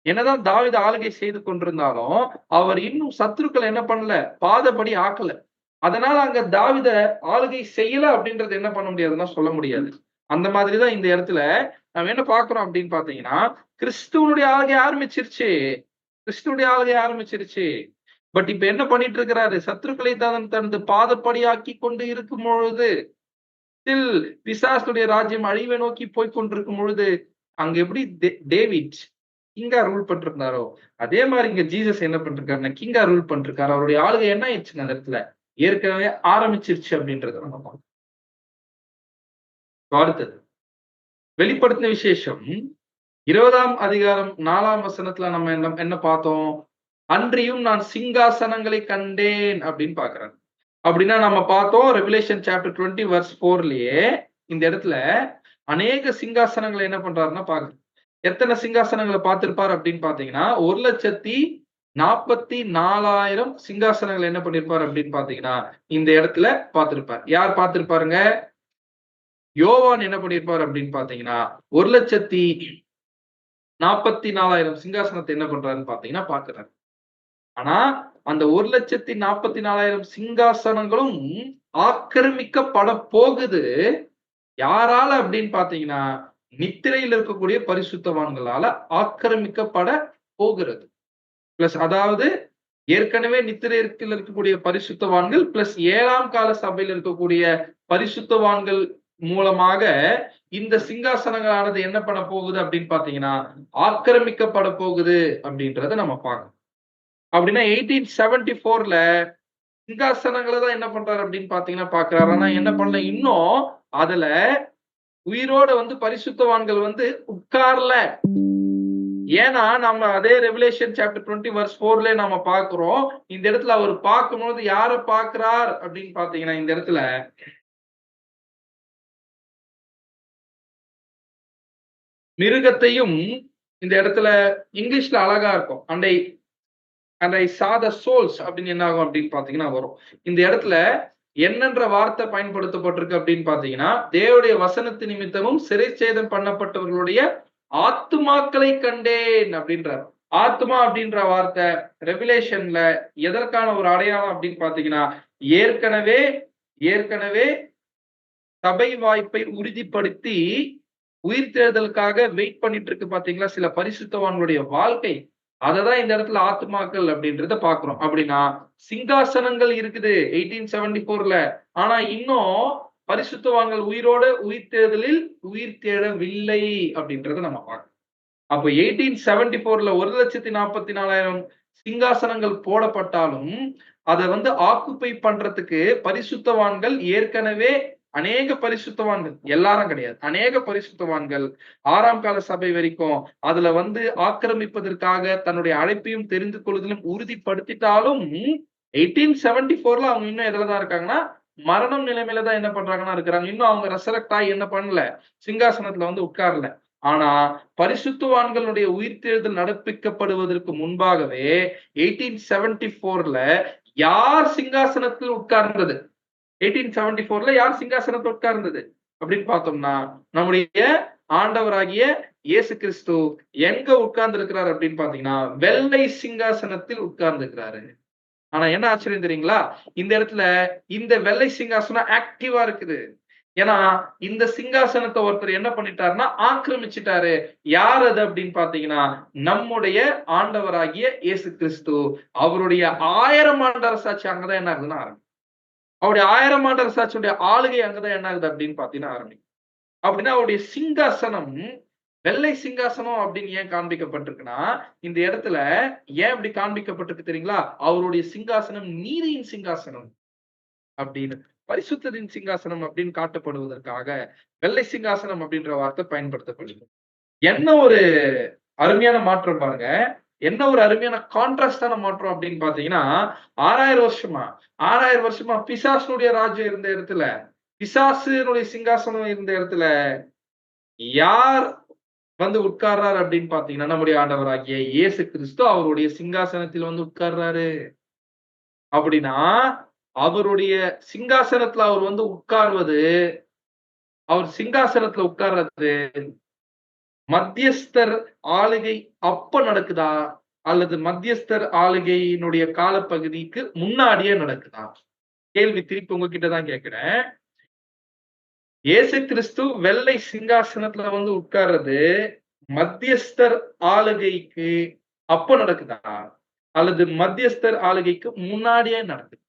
என்னதான் தாவீது ஆளுகை செய்து கொண்டிருந்தாலும் அவர் இன்னும் சத்துருக்களை என்ன பண்ணல, பாதபடி ஆக்கல. அதனால அங்க தாவீத ஆளுகை செய்யல அப்படின்றது என்ன பண்ண முடியாதுன்னா சொல்ல முடியாது. அந்த மாதிரிதான் இந்த இடத்துல நம்ம என்ன பார்க்கிறோம் அப்படின்னு பாத்தீங்கன்னா, கிறிஸ்துவனுடைய ஆளுகை ஆரம்பிச்சிருச்சு. கிறிஸ்துவனுடைய ஆளுகை ஆரம்பிச்சிருச்சு. பட் இப்ப என்ன பண்ணிட்டு இருக்கிறாரு, சத்துருக்களை தனது பாதப்படி ஆக்கி கொண்டு இருக்கும் பொழுது ஸ்டில் பிசாசுடைய ராஜ்யம் அழிவை நோக்கி போய் கொண்டிருக்கும் பொழுது அங்க எப்படி டேவிட் கிங்கா ரூல் பண்ணிருந்தாரோ அதே மாதிரி இங்க ஜீசஸ் என்ன பண்ணிருக்காருன்னா கிங்கா ரூல் பண்ணிருக்காரு. அவருடைய ஆளுகை என்ன ஆயிடுச்சுங்க அந்த இடத்துல ஏற்கனவே ஆரம்பிச்சிருச்சு அப்படின்றத நம்ம பார்க்கணும். அடுத்தது வெளிப்படுத்தின விசேஷம் 20ஆம் அதிகாரம் 4ஆம் வசனத்துல நம்ம என்ன பார்த்தோம், அன்றியும் நான் சிங்காசனங்களை கண்டேன் அப்படின்னு பாக்குறேன். அப்படின்னா நம்ம பார்த்தோம் ரெவலேஷன் சாப்டர் 20 வர்ஸ் 4லயே இந்த இடத்துல அநேக சிங்காசனங்களை என்ன பண்றாருன்னா பாக்குறோம். எத்தனை சிங்காசனங்களை பார்த்திருப்பார் அப்படின்னு பாத்தீங்கன்னா 1,44,000 சிங்காசனங்களை என்ன பண்ணிருப்பார் அப்படின்னு பாத்தீங்கன்னா இந்த இடத்துல பார்த்திருப்பார். யார் பார்த்திருப்பாருங்க, யோவான் என்ன பண்ணிருப்பார் அப்படின்னு பாத்தீங்கன்னா 1,44,000 சிங்காசனத்தை என்ன பண்றாருன்னு பாத்தீங்கன்னா பாக்குறாரு. ஆனா அந்த 1,44,000 சிங்காசனங்களும் ஆக்கிரமிக்கப்பட போகுது. யாரால அப்படின்னு பாத்தீங்கன்னா நித்திரையில் இருக்கக்கூடிய பரிசுத்தவான்களால ஆக்கிரமிக்கப்பட போகிறது. பிளஸ் அதாவது ஏற்கனவே நித்திரையில் இருக்கக்கூடிய பரிசுத்தவான்கள் பிளஸ் 7ஆம் கால சபையில் இருக்கக்கூடிய பரிசுத்தவான்கள் மூலமாக இந்த சிங்காசனங்களானது என்ன பண்ண போகுது அப்படின்னு பாத்தீங்கன்னா ஆக்கிரமிக்கப்பட போகுது அப்படின்றத நம்ம பார்க்கணும். அப்படின்னா 1874ல சிங்காசனங்களை தான் என்ன பண்றாரு அப்படின்னு பாத்தீங்கன்னா பாக்குறாரு. ஆனா என்ன பண்ணல, இன்னும் அதுல உயிரோட பரிசுத்தவான்கள் உட்கார்ல. ஏன்னா நம்ம அதே ரெவலேஷன் சாப்டர் 20 வர்ஸ் 4ல நாம பாக்குறோம். இந்த இடத்துல அவர் பார்க்கும்போது யார பாக்குறார் அப்படின்னு பாத்தீங்கன்னா இந்த இடத்துல மிருகத்தையும், இந்த இடத்துல இங்கிலீஷ்ல அழகா இருக்கும் and I saw the souls அப்படின்னு என்ன ஆகும் அப்படின்னு பாத்தீங்கன்னா வரும். இந்த இடத்துல என்னன்ற வார்த்தை பயன்படுத்தப்பட்டிருக்கு அப்படின்னு பாத்தீங்கன்னா தேவனுடைய வசனத்து நிமித்தமும் சிறைச்சேதம் பண்ணப்பட்டவர்களுடைய ஆத்துமாக்களை கண்டேன் அப்படின்றார். ஆத்மா அப்படின்ற வார்த்தை ரெவலேஷன்ல எதற்கான ஒரு அடையாளம் அப்படின்னு பாத்தீங்கன்னா ஏற்கனவே சபை வாய்ப்பை உறுதிப்படுத்தி உயிர்த்தெழுதலுக்காக வெயிட் பண்ணிட்டு இருக்கு பாத்தீங்களா சில பரிசுத்தவான்களுடைய வாழ்க்கை. அததான் இந்த இடத்துல ஆத்மாக்கள் அப்படின்றத பாக்குறோம். அப்படின்னா சிங்காசனங்கள் இருக்குது 1874ல. ஆனா இன்னும் பரிசுத்தவான்கள் உயிரோட உயிர்த்தெழுதலில் உயிர் தேடவில்லை அப்படின்றத நம்ம பார்க்கணும். அப்போ 1874ல 1,44,000 சிங்காசனங்கள் போடப்பட்டாலும் அதை ஆக்குப்பை பண்றதுக்கு பரிசுத்தவான்கள் ஏற்கனவே அநேக பரிசுத்தவான்கள், எல்லாரும் கிடையாது, அநேக பரிசுத்தவான்கள் 6ஆம் கால சபை வரைக்கும் அதுல ஆக்கிரமிப்பதற்காக தன்னுடைய அழைப்பையும் தெரிந்து கொள்வதிலும் உறுதிப்படுத்திட்டாலும் 1874ல அவங்க இன்னும் எதுலதான் இருக்காங்கன்னா மரணம் நிலைமையில தான் என்ன பண்றாங்கன்னா இருக்கிறாங்க. இன்னும் அவங்க ரெசரக்ட் ஆகி என்ன பண்ணல, சிங்காசனத்துல உட்கார்ல. ஆனா பரிசுத்தவான்களுடைய உயிர்த்தெழுதல் நடப்பிக்கப்படுவதற்கு முன்பாகவே 1874ல யார் சிங்காசனத்தில் உட்கார்ந்தது, 1874ல யார் சிங்காசனத்தில் உட்கார்ந்தது அப்படின்னு பார்த்தோம்னா நம்முடைய ஆண்டவராகிய இயேசு கிறிஸ்து எங்க உட்கார்ந்து இருக்கிறார் அப்படின்னு பாத்தீங்கன்னா வெள்ளை சிங்காசனத்தில் உட்கார்ந்து இருக்கிறாரு. ஆனா என்ன ஆச்சரியம் தெரியுங்களா, இந்த இடத்துல இந்த வெள்ளை சிங்காசனம் ஆக்டிவா இருக்குது. ஏன்னா இந்த சிங்காசனத்தை ஒருத்தர் என்ன பண்ணிட்டாருன்னா ஆக்கிரமிச்சிட்டாரு. யார் அது அப்படின்னு பாத்தீங்கன்னா நம்முடைய ஆண்டவராகிய இயேசு கிறிஸ்து. அவருடைய 1000 ஆண்டு அரசாட்சி அங்கதான் என்ன ஆகுதுன்னா ஆரம்பிக்கும். அவருடைய 1000 ஆண்டு அரசாட்சியுடைய ஆளுகை அங்கதான் என்ன ஆகுது அப்படின்னு பாத்தீங்கன்னா ஆரம்பிக்கும். அப்படின்னா அவருடைய சிங்காசனம் வெள்ளை சிங்காசனம் அப்படின்னு ஏன் காண்பிக்கப்பட்டிருக்குன்னா இந்த இடத்துல ஏன் இப்படி காண்பிக்கப்பட்டிருக்கு தெரியுங்களா? அவருடைய சிங்காசனம் நீதியின் சிங்காசனம் அப்படின்னு, பரிசுத்தத்தின் சிங்காசனம் அப்படின்னு காட்டப்படுவதற்காக வெள்ளை சிங்காசனம் அப்படின்ற வார்த்தை பயன்படுத்தப்படுது. என்ன ஒரு அருமையான மாற்றம் பாருங்க. என்ன ஒரு அருமையான கான்ட்ராஸ்டான மாற்றம் அப்படின்னு பாத்தீங்கன்னா 6000 வருஷமா பிசாசுடைய ராஜ்யம் இருந்த இடத்துல, பிசாசுனுடைய சிங்காசனம் இருந்த இடத்துல யார் வந்து உட்கார்றாரு அப்படின்னு பாத்தீங்கன்னா நம்முடைய ஆண்டவராகிய இயேசு கிறிஸ்து அவருடைய சிங்காசனத்தில் வந்து உட்கார்றாரு. அப்படின்னா அவருடைய சிங்காசனத்துல அவர் வந்து உட்கார்வது, அவர் சிங்காசனத்துல உட்கார்றது மத்தியஸ்தர் ஆளுகை அப்ப நடக்குதா? அல்லது மத்தியஸ்தர் ஆளுகையினுடைய காலப்பகுதிக்கு முன்னாடியே நடக்குதா? கேள்வி திருப்பி உங்ககிட்ட தான் கேட்கிறேன். இயேசு கிறிஸ்து வெள்ளை சிங்காசனத்துல வந்து உட்கார்றது மத்தியஸ்தர் ஆளுகைக்கு அப்ப நடக்குதா? அல்லது மத்தியஸ்தர் ஆளுகைக்கு முன்னாடியே நடக்குது?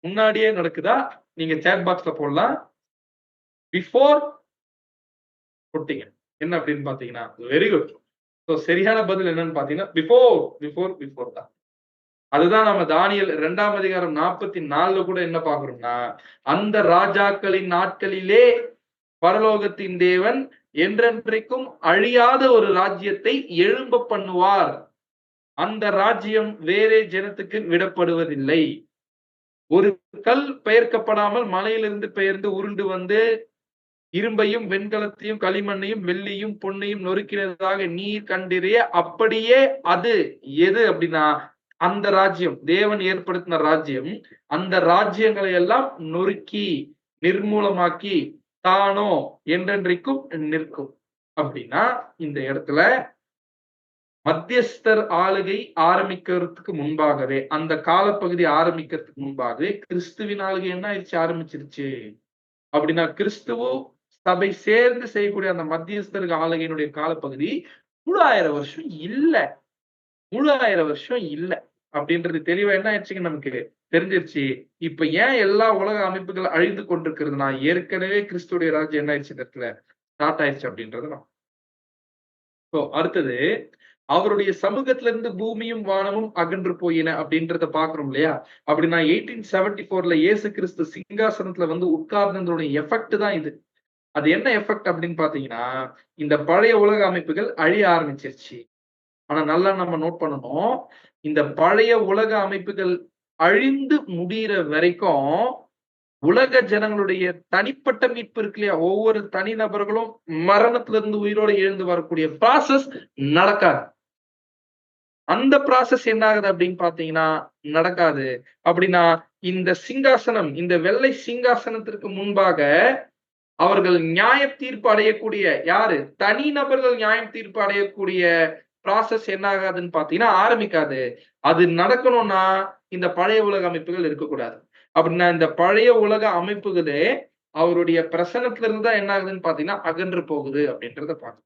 முன்னாடியே நடக்குதா? நீங்க சேட் பாக்ஸ்ல போடலாம். பிஃபோர் போட்டீங்க. என்ன அப்படின்னு பாத்தீங்கன்னா வெரி குட். சோ சரியான பதில் என்னன்னு பாத்தீங்கன்னா பிஃபோர் தான். அதுதான் நம்ம தானியேல் 2ஆம் அதிகாரம் 44ல கூட என்ன பார்க்கிறோம்னா, அந்த ராஜாக்களின் நாட்களிலே பரலோகத்தின் தேவன் என்றென்றைக்கும் அழியாத ஒரு ராஜ்யத்தை எழும்ப பண்ணுவார். அந்த ராஜ்யம் வேறே ஜனத்துக்கு விடப்படுவதில்லை. ஒரு கல் பெயர்க்கப்படாமல் மலையிலிருந்து பெயர்ந்து உருண்டு வந்து இரும்பையும் வெண்கலத்தையும் களிமண்ணையும் வெள்ளியும் பொன்னையும் நொறுக்கினதாக நீர் கண்டிறிய அப்படியே அது எது அப்படின்னா அந்த ராஜ்யம் தேவன் ஏற்படுத்தின ராஜ்யம் அந்த ராஜ்யங்களை எல்லாம் நொறுக்கி நிர்மூலமாக்கி தானோ என்றென்றைக்கும் நிற்கும். அப்படின்னா இந்த இடத்துல மத்தியஸ்தர் ஆளுகை ஆரம்பிக்கிறதுக்கு முன்பாகவே அந்த காலப்பகுதி ஆரம்பிக்கிறதுக்கு முன்பாகவே கிறிஸ்துவின் ஆளுகை என்ன ஆயிடுச்சு ஆரம்பிச்சிருச்சு. அப்படின்னா கிறிஸ்துவும் சபை சேர்ந்து செய்யக்கூடிய அந்த மத்தியஸ்தர் ஆளுகையினுடைய காலப்பகுதி முழு 1000 வருஷம் இல்ல. முழு 1000 வருஷம் இல்ல அப்படின்றது தெளிவா என்ன ஆயிடுச்சுங்க நமக்கு தெரிஞ்சிருச்சு. இப்ப ஏன் எல்லா உலக அமைப்புகள் அழிந்து கொண்டிருக்கிறதுனா ஏற்கனவே கிறிஸ்துடைய ராஜ்யம் என்ன ஆயிடுச்சு இந்த இடத்துல ஸ்டார்ட் ஆயிடுச்சு அப்படின்றது நம்ம. அடுத்தது அவருடைய சமூகத்துல இருந்து பூமியும் வானமும் அகன்று போயின அப்படின்றத பாக்குறோம் இல்லையா? அப்படின்னா 1874ல இயேசு கிறிஸ்து சிங்காசனத்துல வந்து உட்கார்ந்ததோடைய எஃபெக்ட் தான் இது. அது என்ன எஃபெக்ட் அப்படின்னு பாத்தீங்கன்னா இந்த பழைய உலக அமைப்புகள் அழிய ஆரம்பிச்சிருச்சு. ஆனா நல்லா நம்ம நோட் பண்ணணும், இந்த பழைய உலக அமைப்புகள் அழிந்து முடிகிற வரைக்கும் உலக ஜனங்களுடைய தனிப்பட்ட மீட்பு இருக்கு இல்லையா? ஒவ்வொரு தனி நபர்களும் மரணத்திலிருந்து உயிரோடு எழுந்து வரக்கூடிய ப்ராசஸ் நடக்காது. அந்த ப்ராசஸ் என்ன ஆகுது அப்படின்னு பாத்தீங்கன்னா நடக்காது. அப்படின்னா இந்த சிங்காசனம் இந்த வெள்ளை சிங்காசனத்திற்கு முன்பாக அவர்கள் நியாய தீர்ப்பு அடையக்கூடிய யாரு தனி நபர்கள் நியாயம் தீர்ப்பு அடையக்கூடிய ப்ராசஸ் என்ன ஆகாதுன்னு பாத்தீங்கன்னா ஆரம்பிக்காது. அது நடக்கணும்னா இந்த பழைய உலக அமைப்புகள் இருக்கக்கூடாது. அப்படின்னா இந்த பழைய உலக அமைப்புகளே அவருடைய பிரசனத்துல இருந்து தான் என்ன ஆகுதுன்னு பாத்தீங்கன்னா அகன்று போகுது அப்படின்றத பார்க்கணும்.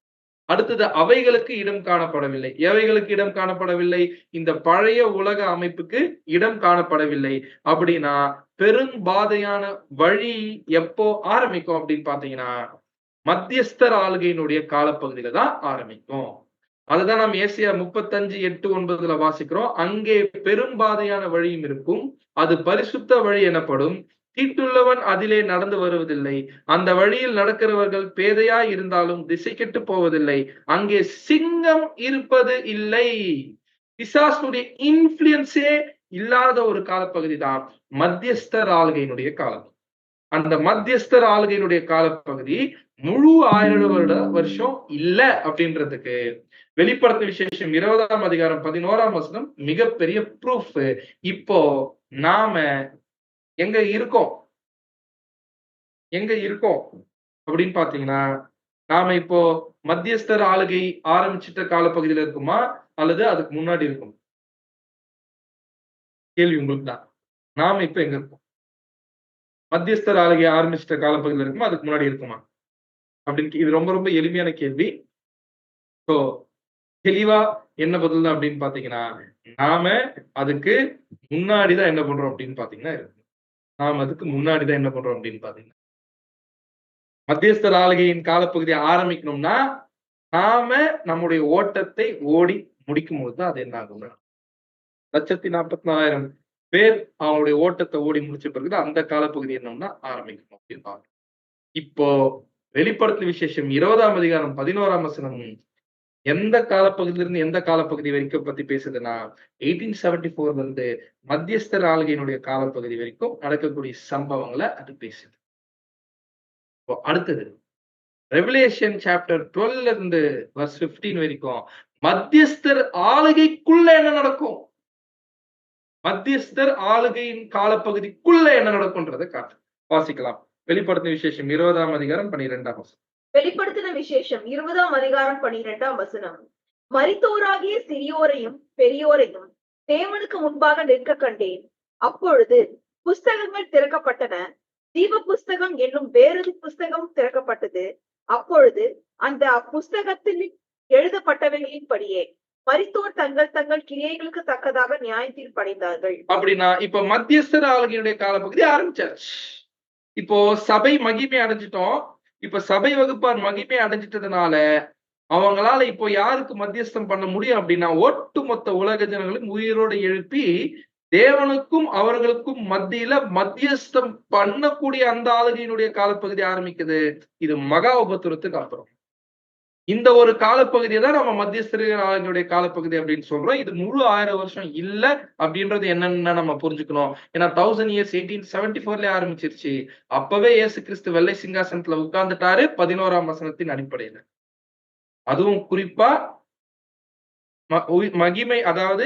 அடுத்தது அவைகளுக்கு இடம் காணப்படவில்லை. எவைகளுக்கு இடம் காணப்படவில்லை? இந்த பழைய உலக அமைப்புக்கு இடம் காணப்படவில்லை. அப்படின்னா பெரும்பாதையான வழி எப்போ ஆரம்பிக்கும் அப்படின்னு பாத்தீங்கன்னா மத்தியஸ்தர் ஆளுகையினுடைய காலப்பகுதியில தான் ஆரம்பிக்கும். அதுதான் நாம் ஏசியா 35:8-9 வாசிக்கிறோம். அங்கே பெரும்பாதையான வழியும் இருக்கும், அது பரிசுத்த வழி எனப்படும், தீட்டுள்ளவன் அதிலே நடந்து வருவதில்லை, அந்த வழியில் நடக்கிறவர்கள் பேதையாய் இருந்தாலும் திசை கெட்டு போவதில்லை, அங்கே சிங்கம் இருப்பது இல்லை. பிசாசுடைய இன்ஃப்ளூயன்ஸே இல்லாத ஒரு காலப்பகுதி தான் மத்தியஸ்தர் ஆளுகையினுடைய காலம். அந்த மத்தியஸ்தர் ஆளுகையினுடைய காலப்பகுதி முழு 1000 வருஷம் இல்ல அப்படின்றதுக்கு வெளிப்படுத்த விசேஷம் 20ஆம் அதிகாரம் 11ஆம் வசனம் மிகப்பெரிய ப்ரூஃப். இப்போ நாம எங்க இருக்கோம் எங்க இருக்கோம் அப்படின்னு பாத்தீங்கன்னா நாம இப்போ மத்தியஸ்தர் ஆளுகை ஆரம்பிச்சிட்ட காலப்பகுதியில இருக்குமா அல்லது அதுக்கு முன்னாடி இருக்கும்? கேள்வி உங்களுக்கு தான். நாம இப்ப எங்க இருக்கோம்? மத்தியஸ்தர் ஆளுகை ஆரம்பிச்சிட்ட காலப்பகுதியில இருக்குமா, அதுக்கு முன்னாடி இருக்குமா அப்படின்னு இது ரொம்ப ரொம்ப எளிமையான கேள்வி. ஸோ தெளிவா என்ன பதில் தான் அப்படின்னு பாத்தீங்கன்னா, நாம அதுக்கு முன்னாடி தான் என்ன பண்றோம் அப்படின்னு பாத்தீங்கன்னா இருக்கு. நாம அதுக்கு முன்னாடி தான் என்ன பண்றோம் அப்படின்னு பாத்தீங்கன்னா, மத்தியஸ்தர் ஆளுகையின் காலப்பகுதியை ஆரம்பிக்கணும்னா, நாம நம்முடைய ஓட்டத்தை ஓடி முடிக்கும்போது தான் அது என்ன ஆகும்னா, 1,44,000 பேர் அவங்களுடைய ஓட்டத்தை ஓடி முடிச்ச பிறகு அந்த காலப்பகுதி என்னன்னா ஆரம்பிக்கணும் அப்படின்பாங்க. இப்போ வெளிப்படுத்தின விசேஷம் 20ஆம் அதிகாரம் 11ஆம் வசனம் எந்த காலப்பகுதியிலிருந்து எந்த காலப்பகுதி வரைக்கும் பத்தி பேசுதுன்னா 1874 இருந்து மத்தியஸ்தர் ஆளுகையினுடைய காலப்பகுதி வரைக்கும் நடக்கக்கூடிய சம்பவங்களை அது பேசுது. இப்போ அடுத்தது ரெவலேஷன் சாப்டர் 12 இருந்து வர்ஸ் 15 வரைக்கும் மத்தியஸ்தர் ஆளுகைக்குள்ள என்ன நடக்கும், மத்தியஸ்தர் ஆளுகையின் காலப்பகுதிக்குள்ள என்ன நடக்கும்ன்றதை காட்டு வாசிக்கலாம். வெளிப்படுத்தின விசேஷம் 20ஆம் அதிகாரம் 12ஆம் வசனம். வெளிப்படுத்தின விசேஷம் 20ஆம் அதிகாரம் 12ஆம் வசனம். மரித்தோராகிய சிறியோரையும் பெரியோரையும் தேவனுக்கு முன்பாக நிற்க கண்டேன். அப்பொழுது புஸ்தகங்கள் திறக்கப்பட்டன. ஜீவ புஸ்தகம் என்னும் வேறொரு புஸ்தகம் திறக்கப்பட்டது. அப்பொழுது அந்த புஸ்தகத்தில் எழுதப்பட்டவைகளின்படியே மரித்தோர் தங்கள் தங்கள் கிரியைகளுக்கு தக்கதாக நியாய தீர்ப்படைந்தார்கள். அப்படின்னா இப்ப மத்தியஸ்தர் ஆளுகையுடைய காலப்பகுதி ஆரம்பிச்சாச்சு. இப்போ சபை மகிமை அடைஞ்சிட்டோம். இப்ப சபை வகுப்பார் மகிமை அடைஞ்சிட்டதுனால அவங்களால இப்போ யாருக்கு மத்தியஸ்தம் பண்ண முடியும் அப்படின்னா, ஒட்டுமொத்த உலக ஜனங்களையும் உயிரோடு எழுப்பி தேவனுக்கும் அவர்களுக்கும் மத்தியில மத்தியஸ்தம் பண்ணக்கூடிய அந்த ஆளுகையினுடைய காலப்பகுதி ஆரம்பிக்குது. இது மகா உபத்திரத்துக்கு அப்புறம். இந்த ஒரு காலப்பகுதியை தான் நம்ம மத்தியஸ்தர் ஆளுகையுடைய காலப்பகுதி அப்படின்னு சொல்றோம். இது முழு 1000 வருஷம் இல்ல அப்படின்றது என்னன்னு நம்ம புரிஞ்சுக்கணும். ஏன்னா 1000 இயர்ஸ் 1874 ஆரம்பிச்சிருச்சு. அப்பவே இயேசு கிறிஸ்து வெள்ளை சிங்காசனத்துல உட்கார்ந்துட்டாரு 11ஆம் வசனத்தின் அடிப்படையில. அதுவும் குறிப்பா மகிமை, அதாவது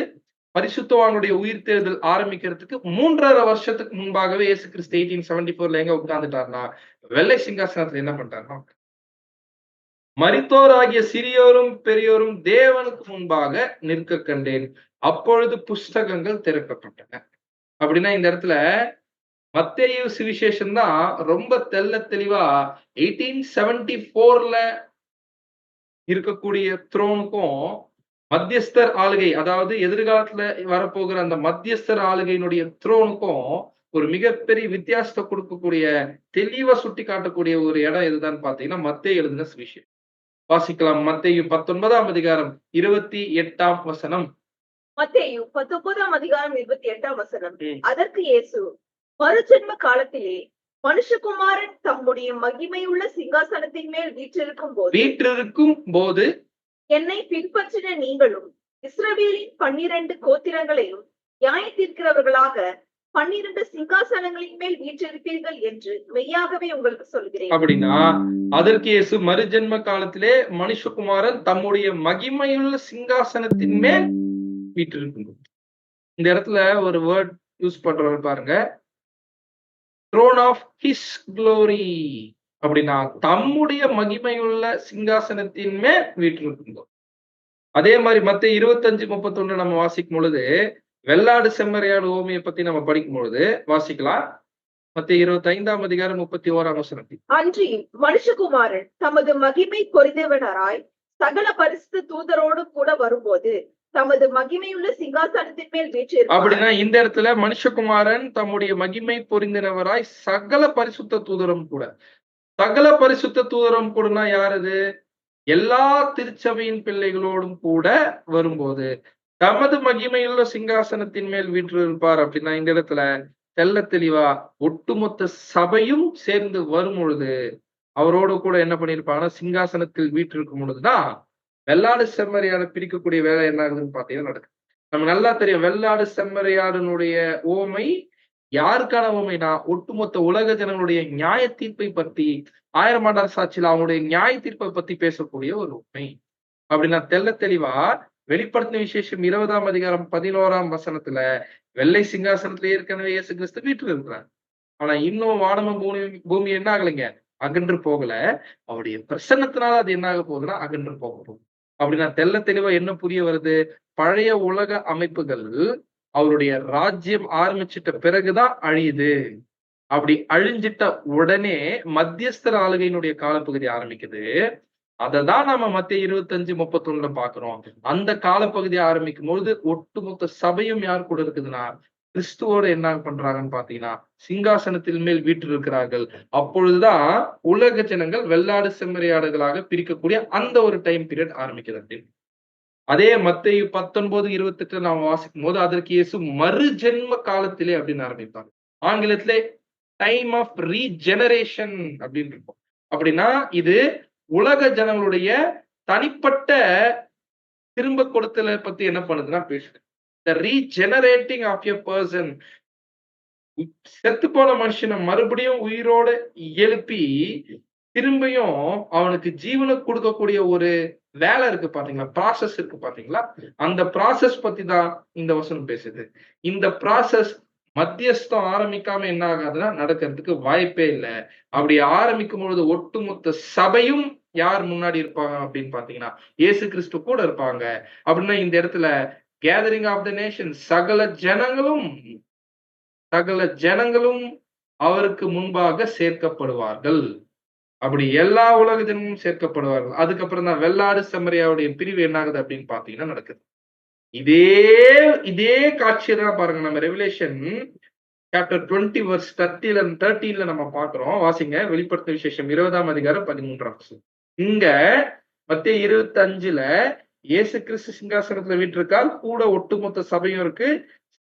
பரிசுத்தவானுடைய உயிர் தேர்தல் ஆரம்பிக்கிறதுக்கு 3.5 வருஷத்துக்கு முன்பாகவே இயேசு கிறிஸ்து 1874 எங்க உட்கார்ந்துட்டாருன்னா வெள்ளை சிங்காசனத்துல என்ன பண்ணிட்டாருன்னா, மரித்தோராகிய சிறியோரும் பெரியோரும் தேவனுக்கு முன்பாக நிற்க கண்டேன். அப்பொழுது புஸ்தகங்கள் திறக்கப்பட்டன. அப்படின்னா இந்த இடத்துல மத்தேயு சுவிசேஷம் தான் ரொம்ப தெள்ள தெளிவா 1874 இருக்கக்கூடிய த்ரோனுக்கும் மத்தியஸ்தர் ஆளுகை, அதாவது எதிர்காலத்துல வரப்போகிற அந்த மத்தியஸ்தர் ஆளுகையினுடைய த்ரோனுக்கும் ஒரு மிகப்பெரிய வித்தியாசத்தை கொடுக்கக்கூடிய தெளிவா சுட்டி காட்டக்கூடிய ஒரு இடம் எதுதான் பாத்தீங்கன்னா மத்தேயு எழுதின சுவிசேஷம். வாசிக்கலாம். மத்தேயு 19ஆம் அதிகாரம் 28ஆம் வசனம். மத்தேயு 19ஆம் அதிகாரம் 28ஆம் வசனம். அதற்கு இயேசு, மறுஜென்ம காலத்திலே மனுஷகுமாரன் தம்முடைய மகிமையுள்ள சிங்காசனத்தின் மேல் வீற்றிருக்கும் போது என்னை பின்பற்றின நீங்களும் இஸ்ரவேலின் 12 கோத்திரங்களையும் நியாய தீர்க்கிறவர்களாக 12 சிங்காசனங்களின் மேல் வீற்றிருப்பீர்கள் என்று மெய்யாகவே உங்களுக்கு சொல்கிறேன். அப்படின்னா அதற்கு இயேசு மறுஜென்ம காலத்திலே மனுஷகுமாரன் தம்முடைய மகிமையுள்ள சிங்காசனத்தின் மேல் வீற்றிருக்கும். இந்த இடத்துல ஒரு வேர்ட் யூஸ் பண்றவர் பாருங்க, throne of his glory. அப்படின்னா தம்முடைய மகிமையுள்ள சிங்காசனத்தின் மேல் வீற்றிருக்கும். அதே மாதிரி மத்தேயு 25:31 நம்ம வாசிக்கும் பொழுது வெள்ளாடு செம்மறியாடு ஓமையை பத்தி நம்ம படிக்கும் பொழுது வாசிக்கலாம். மத்தேயு 25ஆம் அதிகாரம் 31ஆம் வசனம். அன்றியும் மனுஷகுமாரன் தமது மகிமை பொருந்தியவராய் சகல பரிசுத்த தூதரோடு கூட வரும்போது தமது மகிமையுள்ள சிங்காசனத்தின் மேல் வீற்றிருப்பார். அப்படின்னா இந்த இடத்துல மனுஷகுமாரன் தம்முடைய மகிமை பொருந்தினவராய் சகல பரிசுத்த தூதரும் கூட. சகல பரிசுத்த தூதரும் கூடனா யாரது? எல்லா திருச்சபையின் பிள்ளைகளோடும் கூட வரும்போது தமது மகிமையுள்ள சிங்காசனத்தின் மேல் வீற்றிருப்பார். அப்படின்னா இந்த இடத்துல தெள்ள தெளிவா ஒட்டுமொத்த சபையும் சேர்ந்து வரும் பொழுது அவரோடு கூட என்ன பண்ணிருப்பாங்கன்னா சிங்காசனத்தில் வீற்றிருக்கும் பொழுதுதான் வெள்ளாடு செம்மறியாடு பிரிக்கக்கூடிய வேலை என்ன ஆகுதுன்னு பாத்தீங்கன்னா நடக்குது. நம்ம நல்லா தெரியும் வெள்ளாடு செம்மறியாடுனுடைய ஓமை யாருக்கான ஓமைனா ஒட்டுமொத்த உலக ஜனங்களுடைய நியாய தீர்ப்பை பத்தி 1000 ஆண்டார் சாட்சியில அவங்களுடைய நியாய தீர்ப்பை பத்தி பேசக்கூடிய ஒரு உண்மை. அப்படின்னா தெள்ள தெளிவா வெளிப்படுத்தின விசேஷம் 20ஆம் அதிகாரம் 11ஆம் வசனத்துல வெள்ளை சிங்காசனத்துல ஏற்கனவே இயேசு கிறிஸ்து வீட்டுல இருக்கிறார். ஆனா இன்னும் வானமும் பூமி என்ன ஆகலைங்க, அகன்று போகல. அவருடைய பிரசன்னத்தினால அது என்ன ஆக போகுதுன்னா அகன்று போக போகுது. அப்படின்னா தெள்ள தெளிவா என்ன புரிய வருது, பழைய உலக அமைப்புகள் அவருடைய ராஜ்யம் ஆரம்பிச்சிட்ட பிறகுதான் அழியுது. அப்படி அழிஞ்சிட்ட உடனே மத்தியஸ்தர் ஆளுகையினுடைய காலப்பகுதி ஆரம்பிக்குது. அததான் நம்ம மத்தேயு 25:31 பார்க்கிறோம். அந்த காலப்பகுதி ஆரம்பிக்கும் பொழுது ஒட்டுமொத்த சபையும் யார் கூட இருக்குதுன்னா, கிறிஸ்துவோட என்ன பண்றாங்கன்னு பாத்தீங்கன்னா, சிங்காசனத்தின் மேல் வீற்றிருக்கிறார்கள். அப்பொழுதுதான் உலக ஜனங்கள் வெள்ளாடு செம்மறியாடுகளாக பிரிக்கக்கூடிய அந்த ஒரு டைம் பீரியட் ஆரம்பிக்குது அப்படின்னு. அதே மத்தேயு 19:28 நாம வாசிக்கும் போது அதற்கு இயேசு மறுஜென்ம காலத்திலே அப்படின்னு ஆரம்பிப்பாங்க. ஆங்கிலத்திலே டைம் ஆஃப் ரீஜெனரேஷன் அப்படின்னு இருக்கும். அப்படின்னா இது உலக ஜனங்களுடைய தனிப்பட்ட திரும்ப கொடுத்தலை பத்தி என்ன பண்ணுதுன்னா பேசுது. The regenerating of a person. செத்து போன மனுஷனை மறுபடியும் உயிரோட எழுப்பி திரும்பியும் அவனுக்கு ஜீவனை கொடுக்கக்கூடிய ஒரு வேலை இருக்கு பாத்தீங்களா, ப்ராசஸ் இருக்கு பாத்தீங்களா, அந்த ப்ராசஸ் பத்தி தான் இந்த வசனம் பேசுது. இந்த ப்ராசஸ் மத்தியஸ்தம் ஆரம்பிக்காம என்ன ஆகாதுன்னா நடக்கிறதுக்கு வாய்ப்பே இல்லை. அப்படி ஆரம்பிக்கும் பொழுது ஒட்டுமொத்த சபையும் யார் முன்னாடி இருப்பாங்க அப்படின்னு பாத்தீங்கன்னா இயேசு கிறிஸ்து கூட இருப்பாங்க. அப்படின்னா இந்த இடத்துல கேதரிங் ஆஃப் த நேஷன், சகல ஜனங்களும் அவருக்கு முன்பாக சேர்க்கப்படுவார்கள். அப்படி எல்லா உலக ஜனமும் சேர்க்கப்படுவார்கள். அதுக்கப்புறம் தான் வெள்ளாடு செம்மறியாவுடைய பிரிவு என்ன ஆகுது அப்படின்னு பாத்தீங்கன்னா நடக்குது. இதே காட்சியை தான் பாருங்க நம்ம ரெவலேஷன் சாப்டர் 20 verse 13 நம்ம பாக்குறோம். வாசிங்க. வெளிப்படுத்தின விசேஷம் 20ஆம் அதிகாரம் 13ஆம் வசனம். இங்க மத்தேயு 25ல இயேசு கிறிஸ்து சிங்காசனத்துல வீற்றிருக்கார், கூட ஒட்டுமொத்த சபையும் இருக்கு,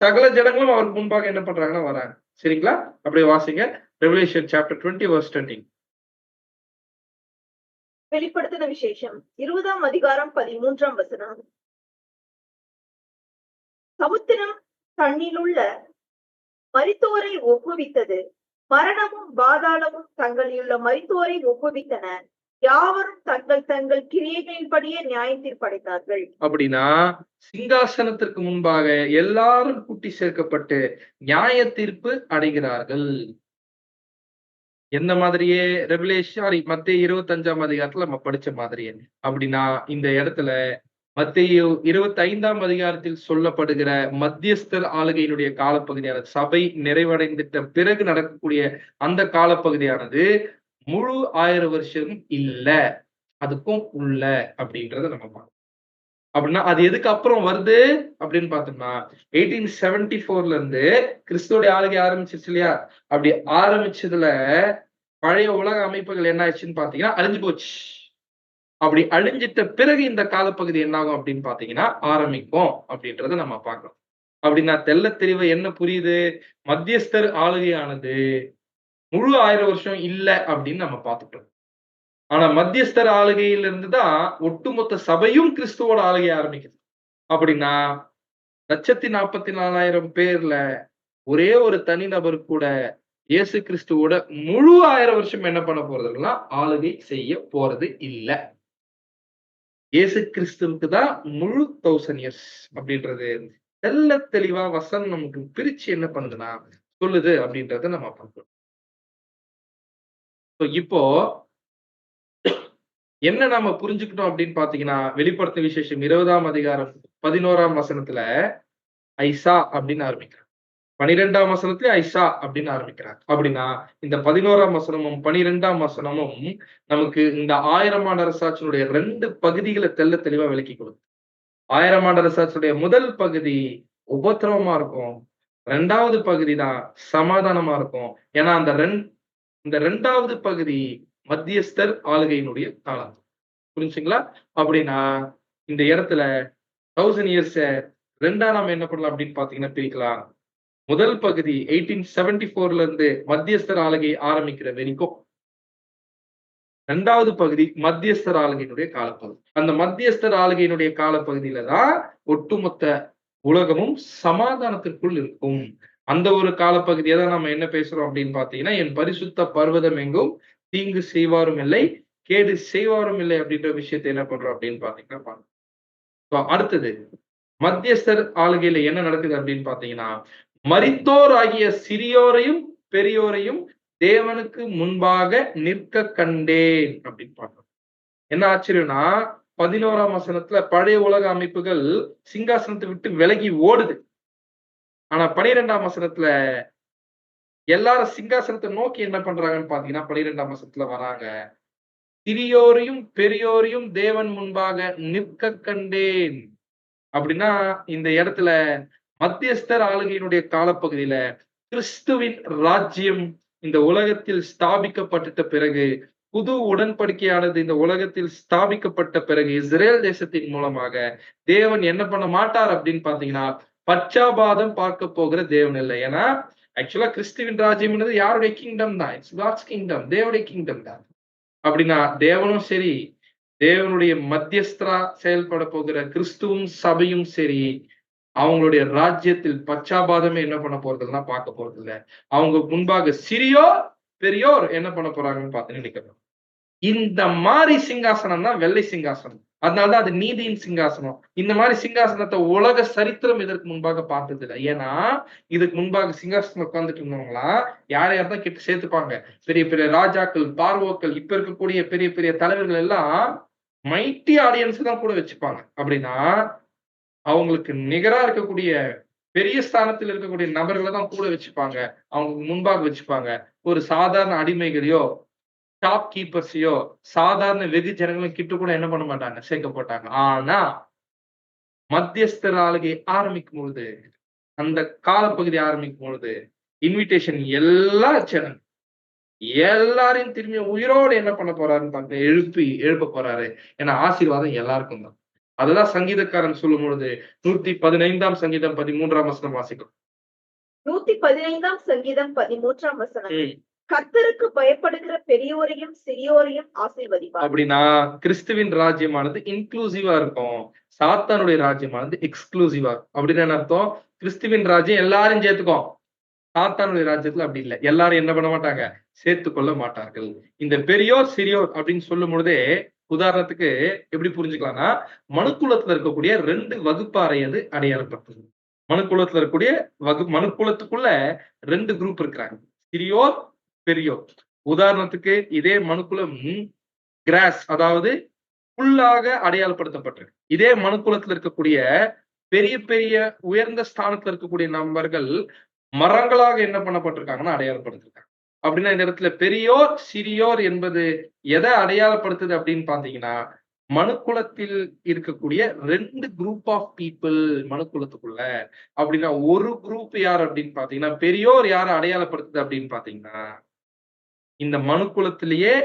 சகல ஜனங்களும் அவருக்கு முன்பாக என்ன பண்றாங்கன்னா வராங்க. சரிங்களா? அப்படியே வாசிங்க. Revelation chapter 20 verse 13. வெளிப்படுத்தின விசேஷம் 20ஆம் அதிகாரம் 13ஆம் வசனம். சமுத்திரம் தன்னிலுள்ள மரித்தோரை ஒப்புவித்தது, மரணமும் பாதாளமும் தங்களிலுள்ள மரித்தோரை ஒப்புவித்தன, யாவரும் தங்கள் தங்கள் கிரியைகளின்படியே நியாயத்தீர்ப்பு படைத்தார்கள். அப்படின்னா சிங்காசனத்திற்கு முன்பாக எல்லாரும் கூட்டி சேர்க்கப்பட்டு நியாய தீர்ப்பு அடைகிறார்கள். எந்த மாதிரியே ரெவலேஷன் மத்தேயு 25ஆம் அதிகாரத்துல நம்ம படிச்ச மாதிரியே. அப்படின்னா இந்த இடத்துல மத்தேயு 25ஆம் அதிகாரத்தில் சொல்லப்படுகிற மத்தியஸ்தர் ஆளுகையினுடைய காலப்பகுதியான சபை நிறைவடைந்துட்ட பிறகு நடக்கக்கூடிய அந்த காலப்பகுதியானது முழு 1000 வருஷம் இல்ல, அதுக்கும் உள்ள அப்படின்றத நம்ம பார்க்கணும். அப்படின்னா அது எதுக்கு அப்புறம் வருது அப்படின்னு பார்த்தோம்னா 1874ல இருந்து கிறிஸ்துவோட ஆளுகை ஆரம்பிச்சிருச்சு இல்லையா? அப்படி ஆரம்பிச்சதுல பழைய உலக அமைப்புகள் என்ன ஆச்சுன்னு பாத்தீங்கன்னா அழிஞ்சு போச்சு. அப்படி அழிஞ்சிட்ட பிறகு இந்த காலப்பகுதி என்ன ஆகும் அப்படின்னு பாத்தீங்கன்னா ஆரம்பிக்கும் அப்படின்றத நம்ம பார்க்கணும். அப்படின்னா தெள்ள தெளிவா என்ன புரியுது? மத்தியஸ்தர் ஆளுகையானது முழு 1000 வருஷம் இல்ல அப்படின்னு நம்ம பார்த்துட்டோம். ஆனா மத்தியஸ்தர் ஆளுகையில இருந்துதான் ஒட்டுமொத்த சபையும் கிறிஸ்துவோட ஆளுகை ஆரம்பிக்குது. அப்படின்னா 1,44,000 பேர்ல ஒரே ஒரு தனிநபர் கூட இயேசு கிறிஸ்துவோட முழு 1000 வருஷம் என்ன பண்ண போறதுன்னா ஆளுகை செய்ய போறது இல்ல. இயேசு கிறிஸ்துவுக்கு தான் முழு 1000 இயர்ஸ் அப்படின்றது தெள்ள தெளிவா வசனம் நமக்கு பிரிச்சு என்ன பண்ணுதுன்னா சொல்லுது அப்படின்றத நம்ம பார்க்கிறோம். இப்போ என்ன நாம புரிஞ்சுக்கிட்டோம் அப்படின்னு பாத்தீங்கன்னா வெளிப்படுத்தின விசேஷம் 20ஆம் அதிகாரம் 11ஆம் வசனத்துல ஐசா அப்படின்னு ஆரம்பிக்கிறார். 12ஆம் வசனத்துல ஐசா அப்படின்னு ஆரம்பிக்கிறார். அப்படின்னா இந்த 11ஆம் வசனமும் 12ஆம் வசனமும் நமக்கு இந்த 1000 ஆண்டு அரசாட்சியினுடைய 2 பகுதிகளை தெள்ள தெளிவா விளக்கி கொடுக்கும். 1000 ஆண்டு அரசாட்சியுடைய முதல் பகுதி உபத்திரவமா இருக்கும், 2வது பகுதி தான் சமாதானமா இருக்கும். ஏன்னா இந்த 2வது பகுதி மத்தியஸ்தர் ஆளுகையினுடைய காலம். புரிஞ்சுங்களா? அப்படின்னா இந்த இடத்துல 1000 இயர்ஸ் ரெண்டா நாம என்ன பண்ணலாம் அப்படின்னு பாத்தீங்கன்னா பிரிக்கலாம். முதல் பகுதி 1874ல இருந்து மத்தியஸ்தர் ஆளுகை ஆரம்பிக்கிற வரைக்கும், 2வது பகுதி மத்தியஸ்தர் ஆளுகையினுடைய காலப்பகுதி. அந்த மத்தியஸ்தர் ஆளுகையினுடைய காலப்பகுதியில தான் ஒட்டுமொத்த உலகமும் சமாதானத்திற்குள் இருக்கும். அந்த ஒரு காலப்பகுதியை தான் நம்ம என்ன பேசுறோம் அப்படின்னு பாத்தீங்கன்னா என் பரிசுத்த பர்வதம் எங்கும் தீங்கு செய்வாரும் இல்லை, கேடு செய்வாரும் இல்லை அப்படின்ற விஷயத்தை என்ன பண்றோம் அப்படின்னு பாத்தீங்கன்னா அடுத்தது மத்தியஸ்தர் ஆளுகையில என்ன நடக்குது அப்படின்னு பாத்தீங்கன்னா மரித்தோர் ஆகிய சிறியோரையும் பெரியோரையும் தேவனுக்கு முன்பாக நிற்க கண்டேன் அப்படின்னு பார்க்கிறோம். என்ன ஆச்சரியம்னா 11ஆம் வசனத்துல பழைய உலக அமைப்புகள் சிங்காசனத்தை விட்டு விலகி ஓடுது. ஆனா 12ஆம் வசனத்துல எல்லாரும் சிங்காசனத்தை நோக்கி என்ன பண்றாங்கன்னு பாத்தீங்கன்னா 12ஆம் வசனத்துல வராங்க. சிறியோரையும் பெரியோரையும் தேவன் முன்பாக நிற்க கண்டேன். அப்படின்னா இந்த இடத்துல மத்தியஸ்தர் ஆளுகையினுடைய காலப்பகுதியில கிறிஸ்துவின் ராஜ்யம் இந்த உலகத்தில் ஸ்தாபிக்கப்பட்ட பிறகு, புது உடன்படிக்கையானது இந்த உலகத்தில் ஸ்தாபிக்கப்பட்ட பிறகு இஸ்ரேல் தேசத்தின் மூலமாக தேவன் என்ன பண்ண மாட்டார் அப்படின்னு பாத்தீங்கன்னா பச்சாபாதம் பார்க்க போகிற தேவன் இல்லை. ஏன்னா ஆக்சுவலா கிறிஸ்துவின் ராஜ்யம் யாருடைய கிங்டம் தான்? இட்ஸ் காட்ஸ் கிங்டம், தேவனுடைய கிங்டம் தான். அப்படின்னா தேவனும் சரி, தேவனுடைய மத்தியஸ்தரா செயல்பட போகிற கிறிஸ்துவும் சபையும் சரி, அவங்களுடைய ராஜ்யத்தில் பச்சாபாதமே என்ன பண்ண போறதுன்னா பார்க்க போறது இல்ல. அவங்க முன்பாக சிறியோர் பெரியோர் என்ன பண்ண போறாங்கன்னு பார்த்து நினைக்கிறோம். இந்த மாதிரி சிங்காசனம் தான் வெள்ளை சிங்காசனம். அதனாலதான் அது நீதியின் சிங்காசனம். இந்த மாதிரி சிங்காசனத்தை உலக சரித்திரம் இதற்கு முன்பாக பார்த்தது இல்லை. ஏன்னா இதுக்கு முன்பாக சிங்காசனம் உட்கார்ந்துட்டு இருந்தவங்களா யார் யார் தான் கிட்ட சேர்த்துப்பாங்க. பெரிய பெரிய ராஜாக்கள், பார்வோக்கள், இப்ப இருக்கக்கூடிய பெரிய பெரிய தலைவர்கள் எல்லாம் மைட்டி ஆடியன்ஸ் தான் கூட வச்சுப்பாங்க. அப்படின்னா அவங்களுக்கு நிகரா இருக்கக்கூடிய பெரிய ஸ்தானத்தில் இருக்கக்கூடிய நபர்களை தான் கூட வச்சுப்பாங்க. அவங்க முன்பாக வச்சுப்பாங்க. ஒரு சாதாரண அடிமைகளையோ, ஷாப் கீப்பர்ஸையோ, சாதாரண வெகுஜனங்களும் கிட்ட கூட என்ன பண்ண மாட்டாங்க, சேர்க்கப்பட்டாங்க. ஆனா மத்தியஸ்தர் ஆளுகை ஆரம்பிக்கும் பொழுது, அந்த காலப்பகுதி ஆரம்பிக்கும் பொழுது இன்விடேஷன் எல்லா ஜனங்க எல்லாரையும் திரும்பி உயிரோடு என்ன பண்ண போறாருன்னு பாருங்க, எழுப்ப போறாரு. ஏன்னா ஆசீர்வாதம் எல்லாருக்கும் தான். அதுதான் சங்கீதக்காரன் சொல்லும் பொழுது 115ஆம் சங்கீதம் 13ஆம் வசனம் வாசிக்கும். 115ஆம் சங்கீதம் 13ஆம் வசனம். கர்த்தருக்கு பயப்படுகிற பெரியோரையும் சிறியோரையும் ஆசீர்வதிப்பார். அப்படின்னா கிறிஸ்துவின் ராஜ்யமானது இன்க்ளூசிவா இருக்கும், சாத்தானுடைய ராஜ்யமானது எக்ஸ்க்ளூசிவா. அப்படின்னு என்ன அர்த்தம்? கிறிஸ்துவின் ராஜ்யம் எல்லாரும் சேர்த்துக்கும், சாத்தானுடைய ராஜ்யத்துல அப்படி இல்லை. எல்லாரும் என்ன பண்ண மாட்டாங்க, சேர்த்துக் கொள்ள மாட்டார்கள். இந்த பெரியோர் சிறியோர் அப்படின்னு சொல்லும் பொழுதே உதாரணத்துக்கு எப்படி புரிஞ்சுக்கலாம்னா, மனுக்குலத்துல இருக்கக்கூடிய 2 வகுப்பாரை அது அடையாளப்படுத்துது. மனுக்குலத்துல இருக்கக்கூடிய மனுக்குலத்துக்குள்ள 2 குரூப் இருக்கிறாங்க, சிறியோர் பெரியோர். உதாரணத்துக்கு இதே மனுக்குலம் கிராஸ், அதாவது புல்லாக அடையாளப்படுத்தப்பட்டிருக்கு. இதே மனுக்குலத்துல இருக்கக்கூடிய பெரிய பெரிய உயர்ந்த ஸ்தானத்துல இருக்கக்கூடிய நபர்கள் மரங்களாக என்ன பண்ணப்பட்டிருக்காங்கன்னா அடையாளப்படுத்திருக்காங்க. அப்படின்னா இந்த இடத்துல பெரியோர் சிறியோர் என்பது எதை அடையாளப்படுத்துது அப்படின்னு பாத்தீங்கன்னா, மனுக்குலத்தில் இருக்கக்கூடிய 2 குரூப் ஆஃப் பீப்புள் மனுக்குலத்துக்குள்ள. அப்படின்னா ஒரு குரூப் யார் அப்படின்னு பாத்தீங்கன்னா, பெரியோர் யாரை அடையாளப்படுத்துது அப்படின்னு பாத்தீங்கன்னா, இந்த மனுக்குலத்திலேயே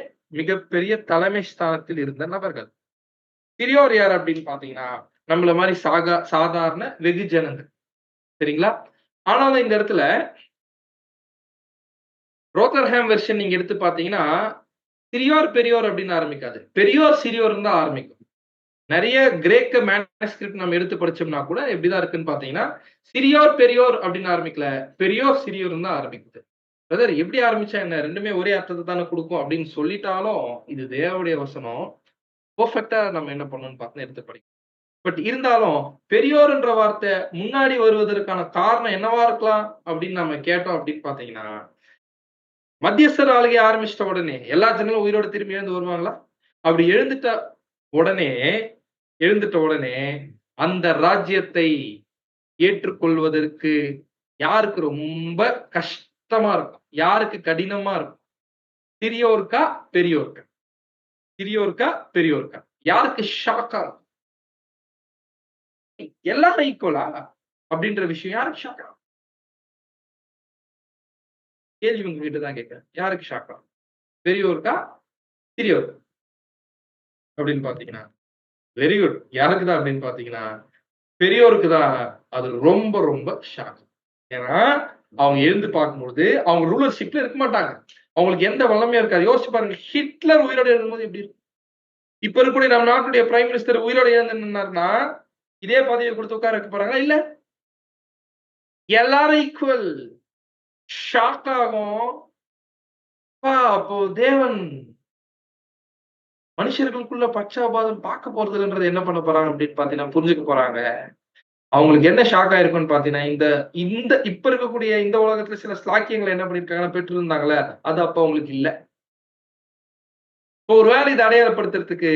மிகப்பெரிய தலைமை ஸ்தானத்தில் இருந்த நபர்கள். சிறியோர் யார் அப்படின்னு பாத்தீங்கன்னா, நம்மள மாதிரி சாதாரண வெகுஜனங்கள். சரிங்களா? ஆனாலும் இந்த இடத்துல ரோத்தர்ஹாம் வெர்ஷன் நீங்க எடுத்து பாத்தீங்கன்னா, சிறியோர் பெரியோர் அப்படின்னு ஆரம்பிக்காது, பெரியோர் சிறியோர் தான் ஆரம்பிக்கும். நிறைய கிரேக்க மேனுஸ்கிரிப்ட் நம்ம எடுத்து படிச்சோம்னா கூட எப்படிதான் இருக்குன்னு பாத்தீங்கன்னா, சிறியோர் பெரியோர் அப்படின்னு ஆரம்பிக்கல, பெரியோர் சிறியோர் தான் ஆரம்பிக்குது. பிரதர் எப்படி ஆரம்பிச்சா என்ன, ரெண்டுமே ஒரே அர்த்தத்தை தானே கொடுக்கும் அப்படின்னு சொல்லிட்டாலும் இது தேவனுடைய வசனம். பெர்ஃபெக்ட்டா நம்ம என்ன பண்ணணும்னு பார்த்து எடுத்து படிக்கணும். பட் இருந்தாலும் பெரியோர் என்ற வார்த்தை முன்னாடி வருவதற்கான காரணம் என்னவா இருக்கலாம் அப்படின்னு நம்ம கேட்டோம் அப்படின்னு பாத்தீங்கன்னா, மத்தியஸ்தர் ஆளுகை ஆரம்பிச்சிட்ட உடனே எல்லா ஜனங்களும் உயிரோட திரும்பி எழுந்து வருவாங்களா? அப்படி எழுந்துட்ட உடனே அந்த ராஜ்யத்தை ஏற்றுக்கொள்வதற்கு யாருக்கு ரொம்ப கஷ்டமா இருக்கும், யாருக்கு கடினமா இருக்கும்? சிறியோருக்கா பெரியோருக்கா? சிறியோருக்கா பெரியோருக்கா? யாருக்கு ஷாக்கா இருக்கும்? எல்லாரும் ஈக்குவலா அப்படின்ற விஷயம் யாருக்கு ஷாக்கா? கேள்வி உங்ககிட்ட தான் கேட்கிறேன். யாருக்கு ஷாக்கா? பெரியோருக்கா சிறியோருக்கா அப்படின்னு பாத்தீங்கன்னா, வெரி குட். யாருக்கு தான் அப்படின்னு பாத்தீங்கன்னா, பெரியோருக்கு தான் அது ரொம்ப ரொம்ப ஷாக். ஏன்னா அவங்க எழுந்து பார்க்கும்போது அவங்க ரூலர்ஷிப்ல இருக்க மாட்டாங்க, அவங்களுக்கு எந்த வல்லமையும் இருக்காது. யோசிச்சு பாருங்க, ஹிட்லர் உயிரோட எழுதும்போது எப்படி இருக்கும்? இப்ப இருக்கக்கூடிய நம்ம நாட்டுடைய பிரைம் மினிஸ்டர் உயிரோட எழுந்து நின்னாருன்னா இதே பதவியை கொடுத்து உட்கார வைக்க போறாங்களா? இல்ல, எல்லாரும் ஈக்குவல். ஷாக் ஆகும். அப்போ தேவன் மனுஷர்களுக்குள்ள பச்சாபாதம் பார்க்க போறதுன்றது என்ன பண்ண போறாங்க அப்படின்னு பாத்தீங்கன்னா புரிஞ்சுக்க போறாங்க. அவங்களுக்கு என்ன ஷாக் ஆயிருக்கும்னு பாத்தீங்கன்னா, இந்த இப்ப இருக்கக்கூடிய இந்த உலகத்துல சில ஸ்லாக்கியங்களை என்ன பண்ணிருக்காங்கன்னா பெற்று இருந்தாங்களே, அது அப்ப அவங்களுக்கு இல்ல. ஒருவேளை இதை அடையாளப்படுத்துறதுக்கு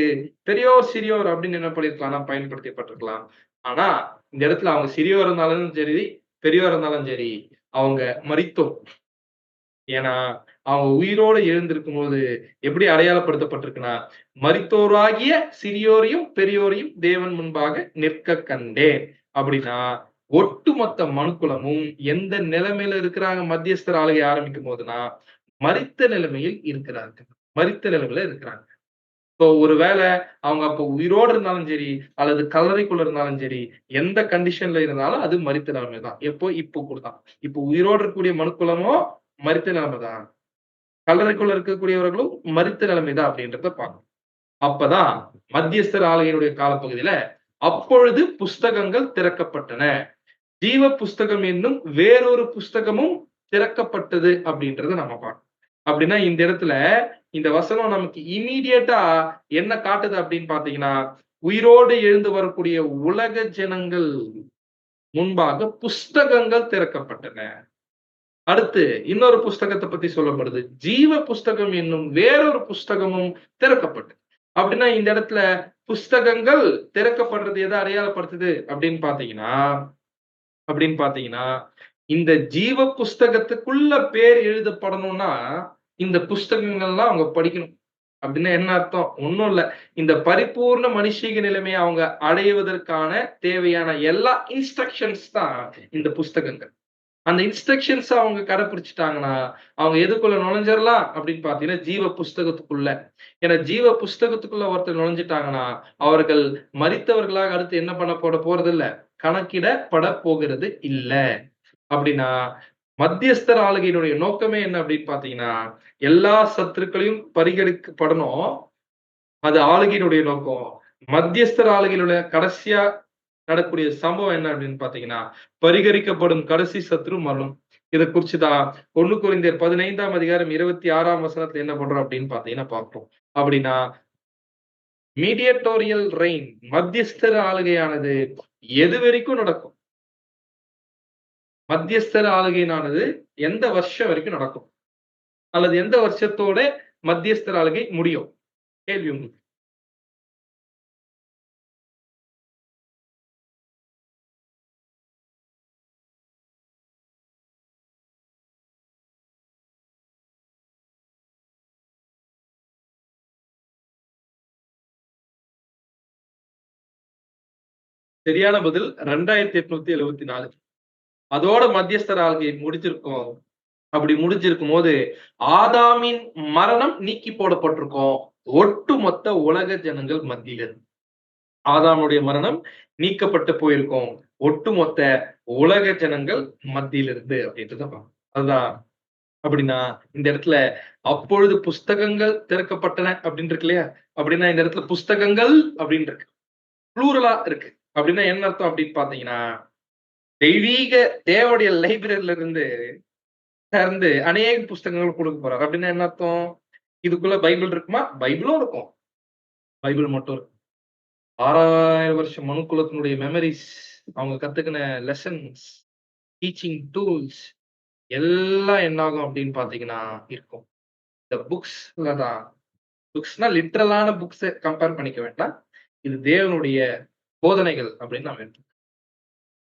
பெரியோர் சிறியோர் அப்படின்னு என்ன பண்ணிருக்கலாம், பயன்படுத்தப்பட்டிருக்கலாம். ஆனா இந்த இடத்துல அவங்க சிறியோர் இருந்தாலும் சரி, பெரியவரா இருந்தாலும் சரி, அவங்க மரித்தோர். ஏன்னா, அவங்க உயிரோடு எழுந்திருக்கும்போது எப்படி அடையாளப்படுத்தப்பட்டிருக்குன்னா, மரித்தோராகிய சிறியோரையும், பெரியோரையும் தேவன் முன்பாக நிற்கக் கண்டேன். அப்படின்னா, ஒட்டுமொத்த மனுக்குலமும் எந்த நிலைமையில இருக்கிறாங்க மத்தியஸ்தர் ஆளுகை ஆரம்பிக்கும் போதுன்னா, மரித்த நிலைமையில் இருக்கிறார்கள். மரித்த நிலைமையில இருக்கிறாங்க. இப்போ ஒருவேள அவங்க அப்போ உயிரோடு இருந்தாலும் சரி, அல்லது கல்லறைக்குள்ள இருந்தாலும் சரி, எந்த கண்டிஷன்ல இருந்தாலும் அது மரித்த நிலைமை தான். எப்போ? இப்போ கூட தான். இப்போ உயிரோடு இருக்கக்கூடிய மனுக்குலமும் மரித்த நிலைமை தான். கல்லறைக்குள்ள இருக்கக்கூடியவர்களும் மரித்த நிலைமை தான் அப்படின்றத பார்க்கணும். அப்பதான் மத்தியஸ்தர் ஆளுகையினுடைய காலப்பகுதியில அப்பொழுது புஸ்தகங்கள் திறக்கப்பட்டன. ஜீவ புஸ்தகம் என்னும் வேறொரு புஸ்தகமும் திறக்கப்பட்டது அப்படின்றத நம்ம பார்க்கணும். அப்படின்னா இந்த இடத்துல இந்த வசனம் நமக்கு இம்மீடியட்டா என்ன காட்டுது அப்படின்னு பாத்தீங்கன்னா, உயிரோடு எழுந்து வரக்கூடிய உலக ஜனங்கள் முன்பாக புஸ்தகங்கள் திறக்கப்பட்டன. அடுத்து இன்னொரு புஸ்தகத்தை பத்தி சொல்லப்படுது. ஜீவ புஸ்தகம் என்னும் வேறொரு புஸ்தகமும் திறக்கப்பட்டது. அப்படின்னா இந்த இடத்துல புஸ்தகங்கள் திறக்கப்படுறது எதை அடையாளப்படுத்துது அப்படின்னு பாத்தீங்கன்னா, இந்த ஜீவ புஸ்தகத்துக்குள்ள பேர் எழுதப்படணும்னா, இந்த புஸ்தகங்கள்லாம் அவங்க படிக்கணும். அப்படின்னா என்ன அர்த்தம்? ஒண்ணும் இல்ல. இந்த பரிபூர்ண மனுஷீக நிலைமையை அவங்க அடைவதற்கான தேவையான எல்லா இன்ஸ்ட்ரக்ஷன்ஸ் தான் இந்த புஸ்தகங்கள். அந்த இன்ஸ்ட்ரக்ஷன்ஸ் அவங்க கடைபிடிச்சுட்டாங்கன்னா, அவங்க எதுக்குள்ள நுழைஞ்சிடலாம் அப்படின்னு பார்த்தீங்கன்னா, ஜீவ புஸ்தகத்துக்குள்ள. ஏன்னா ஜீவ புஸ்தகத்துக்குள்ள ஒருத்தர் நுழைஞ்சுட்டாங்கன்னா, அவர்கள் மரித்தவர்களாக அடுத்து என்ன பண்ண போறதில்ல, கணக்கிடப்பட போகிறது இல்ல. அப்படின்னா, மத்தியஸ்தர் ஆளுகையினுடைய நோக்கமே என்ன அப்படின்னு பார்த்தீங்கன்னா, எல்லா சத்துருக்களையும் பரிகரிக்கப்படணும். அது ஆளுகையினுடைய நோக்கம். மத்தியஸ்தர் ஆளுகையிலுள்ள கடைசியா நடக்கக்கூடிய சம்பவம் என்ன அப்படின்னு பாத்தீங்கன்னா, பரிகரிக்கப்படும் கடைசி சத்ரு மரணம். இத குறிச்சு தான் 1 கொரிந்தியர் 15ஆம் அதிகாரம் 26ஆம் வசனத்துல என்ன பண்றோம் அப்படின்னு பாத்தீங்கன்னா பார்ப்போம். அப்படின்னா, மீடியட்டோரியல் ரெயின் மத்தியஸ்தர் ஆளுகையானது எது வரைக்கும் நடக்கும்? மத்தியஸ்தர் ஆளுகையினானது எந்த வருஷம் வரைக்கும் நடக்கும்? அல்லது எந்த வருஷத்தோட மத்தியஸ்தர் ஆளுகை முடியும்? கேள்வி உங்களுக்கு. சரியான பதில் 2874. அதோட மத்தியஸ்தர் ஆளுகை முடிஞ்சிருக்கும். அப்படி முடிஞ்சிருக்கும்போது, ஆதாமின் மரணம் நீக்கி போடப்பட்டிருக்கும். ஒட்டுமொத்த உலக ஜனங்கள் மத்தியில. ஆதாமுடைய மரணம் நீக்கப்பட்டு போயிருக்கும். ஒட்டுமொத்த உலக ஜனங்கள் மத்தியிலிருந்து அப்படின்றத பார்க்கணும். அதுதான். அப்படின்னா, இந்த இடத்துல அப்பொழுது புஸ்தகங்கள் திறக்கப்பட்டன அப்படின்னு இருக்கு இல்லையா? அப்படின்னா இந்த இடத்துல புஸ்தகங்கள் அப்படின்னு இருக்கு. ப்ளூரலா இருக்கு. அப்படின்னா என்ன அர்த்தம் அப்படின்னு பார்த்தீங்கன்னா, தெய்வீக தேவனுடைய லைப்ரரியில இருந்து திறந்து அநேக புஸ்தகங்கள் கொடுக்க போறாரு. அப்படின்னா என்ன அர்த்தம்? இதுக்குள்ள பைபிள் இருக்குமா? பைபிளும் இருக்கும். பைபிள் மட்டும் இருக்கு. 6000 வருஷம் மனுக்குலத்தினுடைய மெமரீஸ், அவங்க கத்துக்கின லெசன்ஸ், டீச்சிங் டூல்ஸ் எல்லாம் என்ன ஆகும் அப்படின்னு பார்த்தீங்கன்னா இருக்கும். இந்த புக்ஸ்ல தான் புக்ஸ்னா லிட்டரலான புக்ஸ கம்பேர் பண்ணிக்க வேண்டாம். இது தேவனுடைய போதனைகள் அப்படின்னு நாம எடுத்துக்கணும்.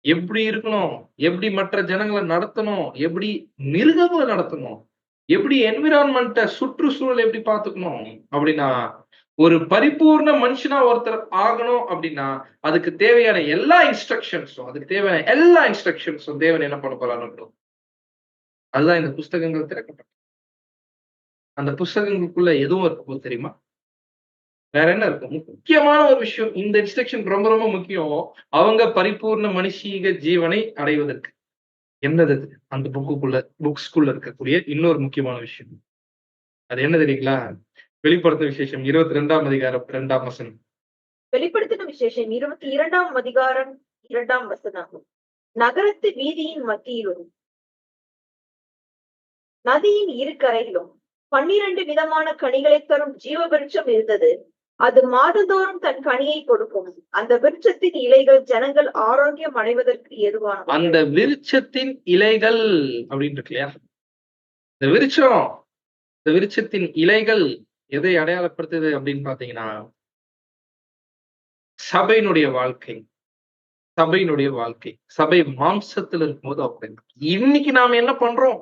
எப்படி இருக்கணும்? எப்படி மற்ற ஜனங்கள நடத்தணும்? எப்படி மிருகங்கள நடத்தணும்? எப்படி என்விரான்மென்ட்ட சுற்றுச்சூழல் எப்படி பார்த்துக்கணும்? அப்படின்னா, ஒரு பரிபூர்ண மனுஷனா ஒருத்தர் ஆகணும் அப்படின்னா, அதுக்கு தேவையான எல்லா இன்ஸ்ட்ரக்ஷன்ஸும் தேவன் என்ன பண்ண போறாருன்னு அதுதான் இந்த புஸ்தகங்கள் திறக்கப்பட்டது. அந்த புஸ்தகங்களுக்குள்ள எதுவும் இருக்க தெரியுமா? வேற என்ன இருக்கும்? முக்கியமான ஒரு விஷயம். இந்த இன்ஸ்ட்ரக்ஷன் ரொம்ப ரொம்ப முக்கியம். அவங்க பரிபூர்ண மனுஷீக ஜீவனை அடைவதற்கு. என்னது அது? அந்த புக்ஸ்குள்ள இருக்கக்கூடிய இன்னொரு முக்கியமான விஷயம். அது என்ன தெரியுங்களா? வெளிப்படுத்தின விசேஷம் 22ஆம் அதிகாரம் 2ஆம் வசனம். வெளிப்படுத்தின விசேஷம் 22ஆம் அதிகாரம் 2ஆம் வசனம். நகரத்து வீதியின் மத்தியிலும் நதியின் இரு கரையிலும் 12 விதமான கனிகளை தரும் ஜீவ விருட்சம் இருந்தது. அது மாதந்தோறும் தன் கனியை கொடுக்கும். அந்த விருட்சத்தின் இலைகள் ஜனங்கள் ஆரோக்கியம் அடைவதற்கு ஏதுவானது. அந்த விருட்சத்தின் இலைகள் அப்படின்னு இருக்கு இல்லையா? இந்த விருட்சத்தின் இலைகள் எதை அடையாளப்படுத்துது அப்படின்னு பாத்தீங்கன்னா, சபையினுடைய வாழ்க்கை. சபையினுடைய வாழ்க்கை. சபை மாம்சத்துல இருக்கும்போது அப்படி இருக்கு. இன்னைக்கு நாம என்ன பண்றோம்?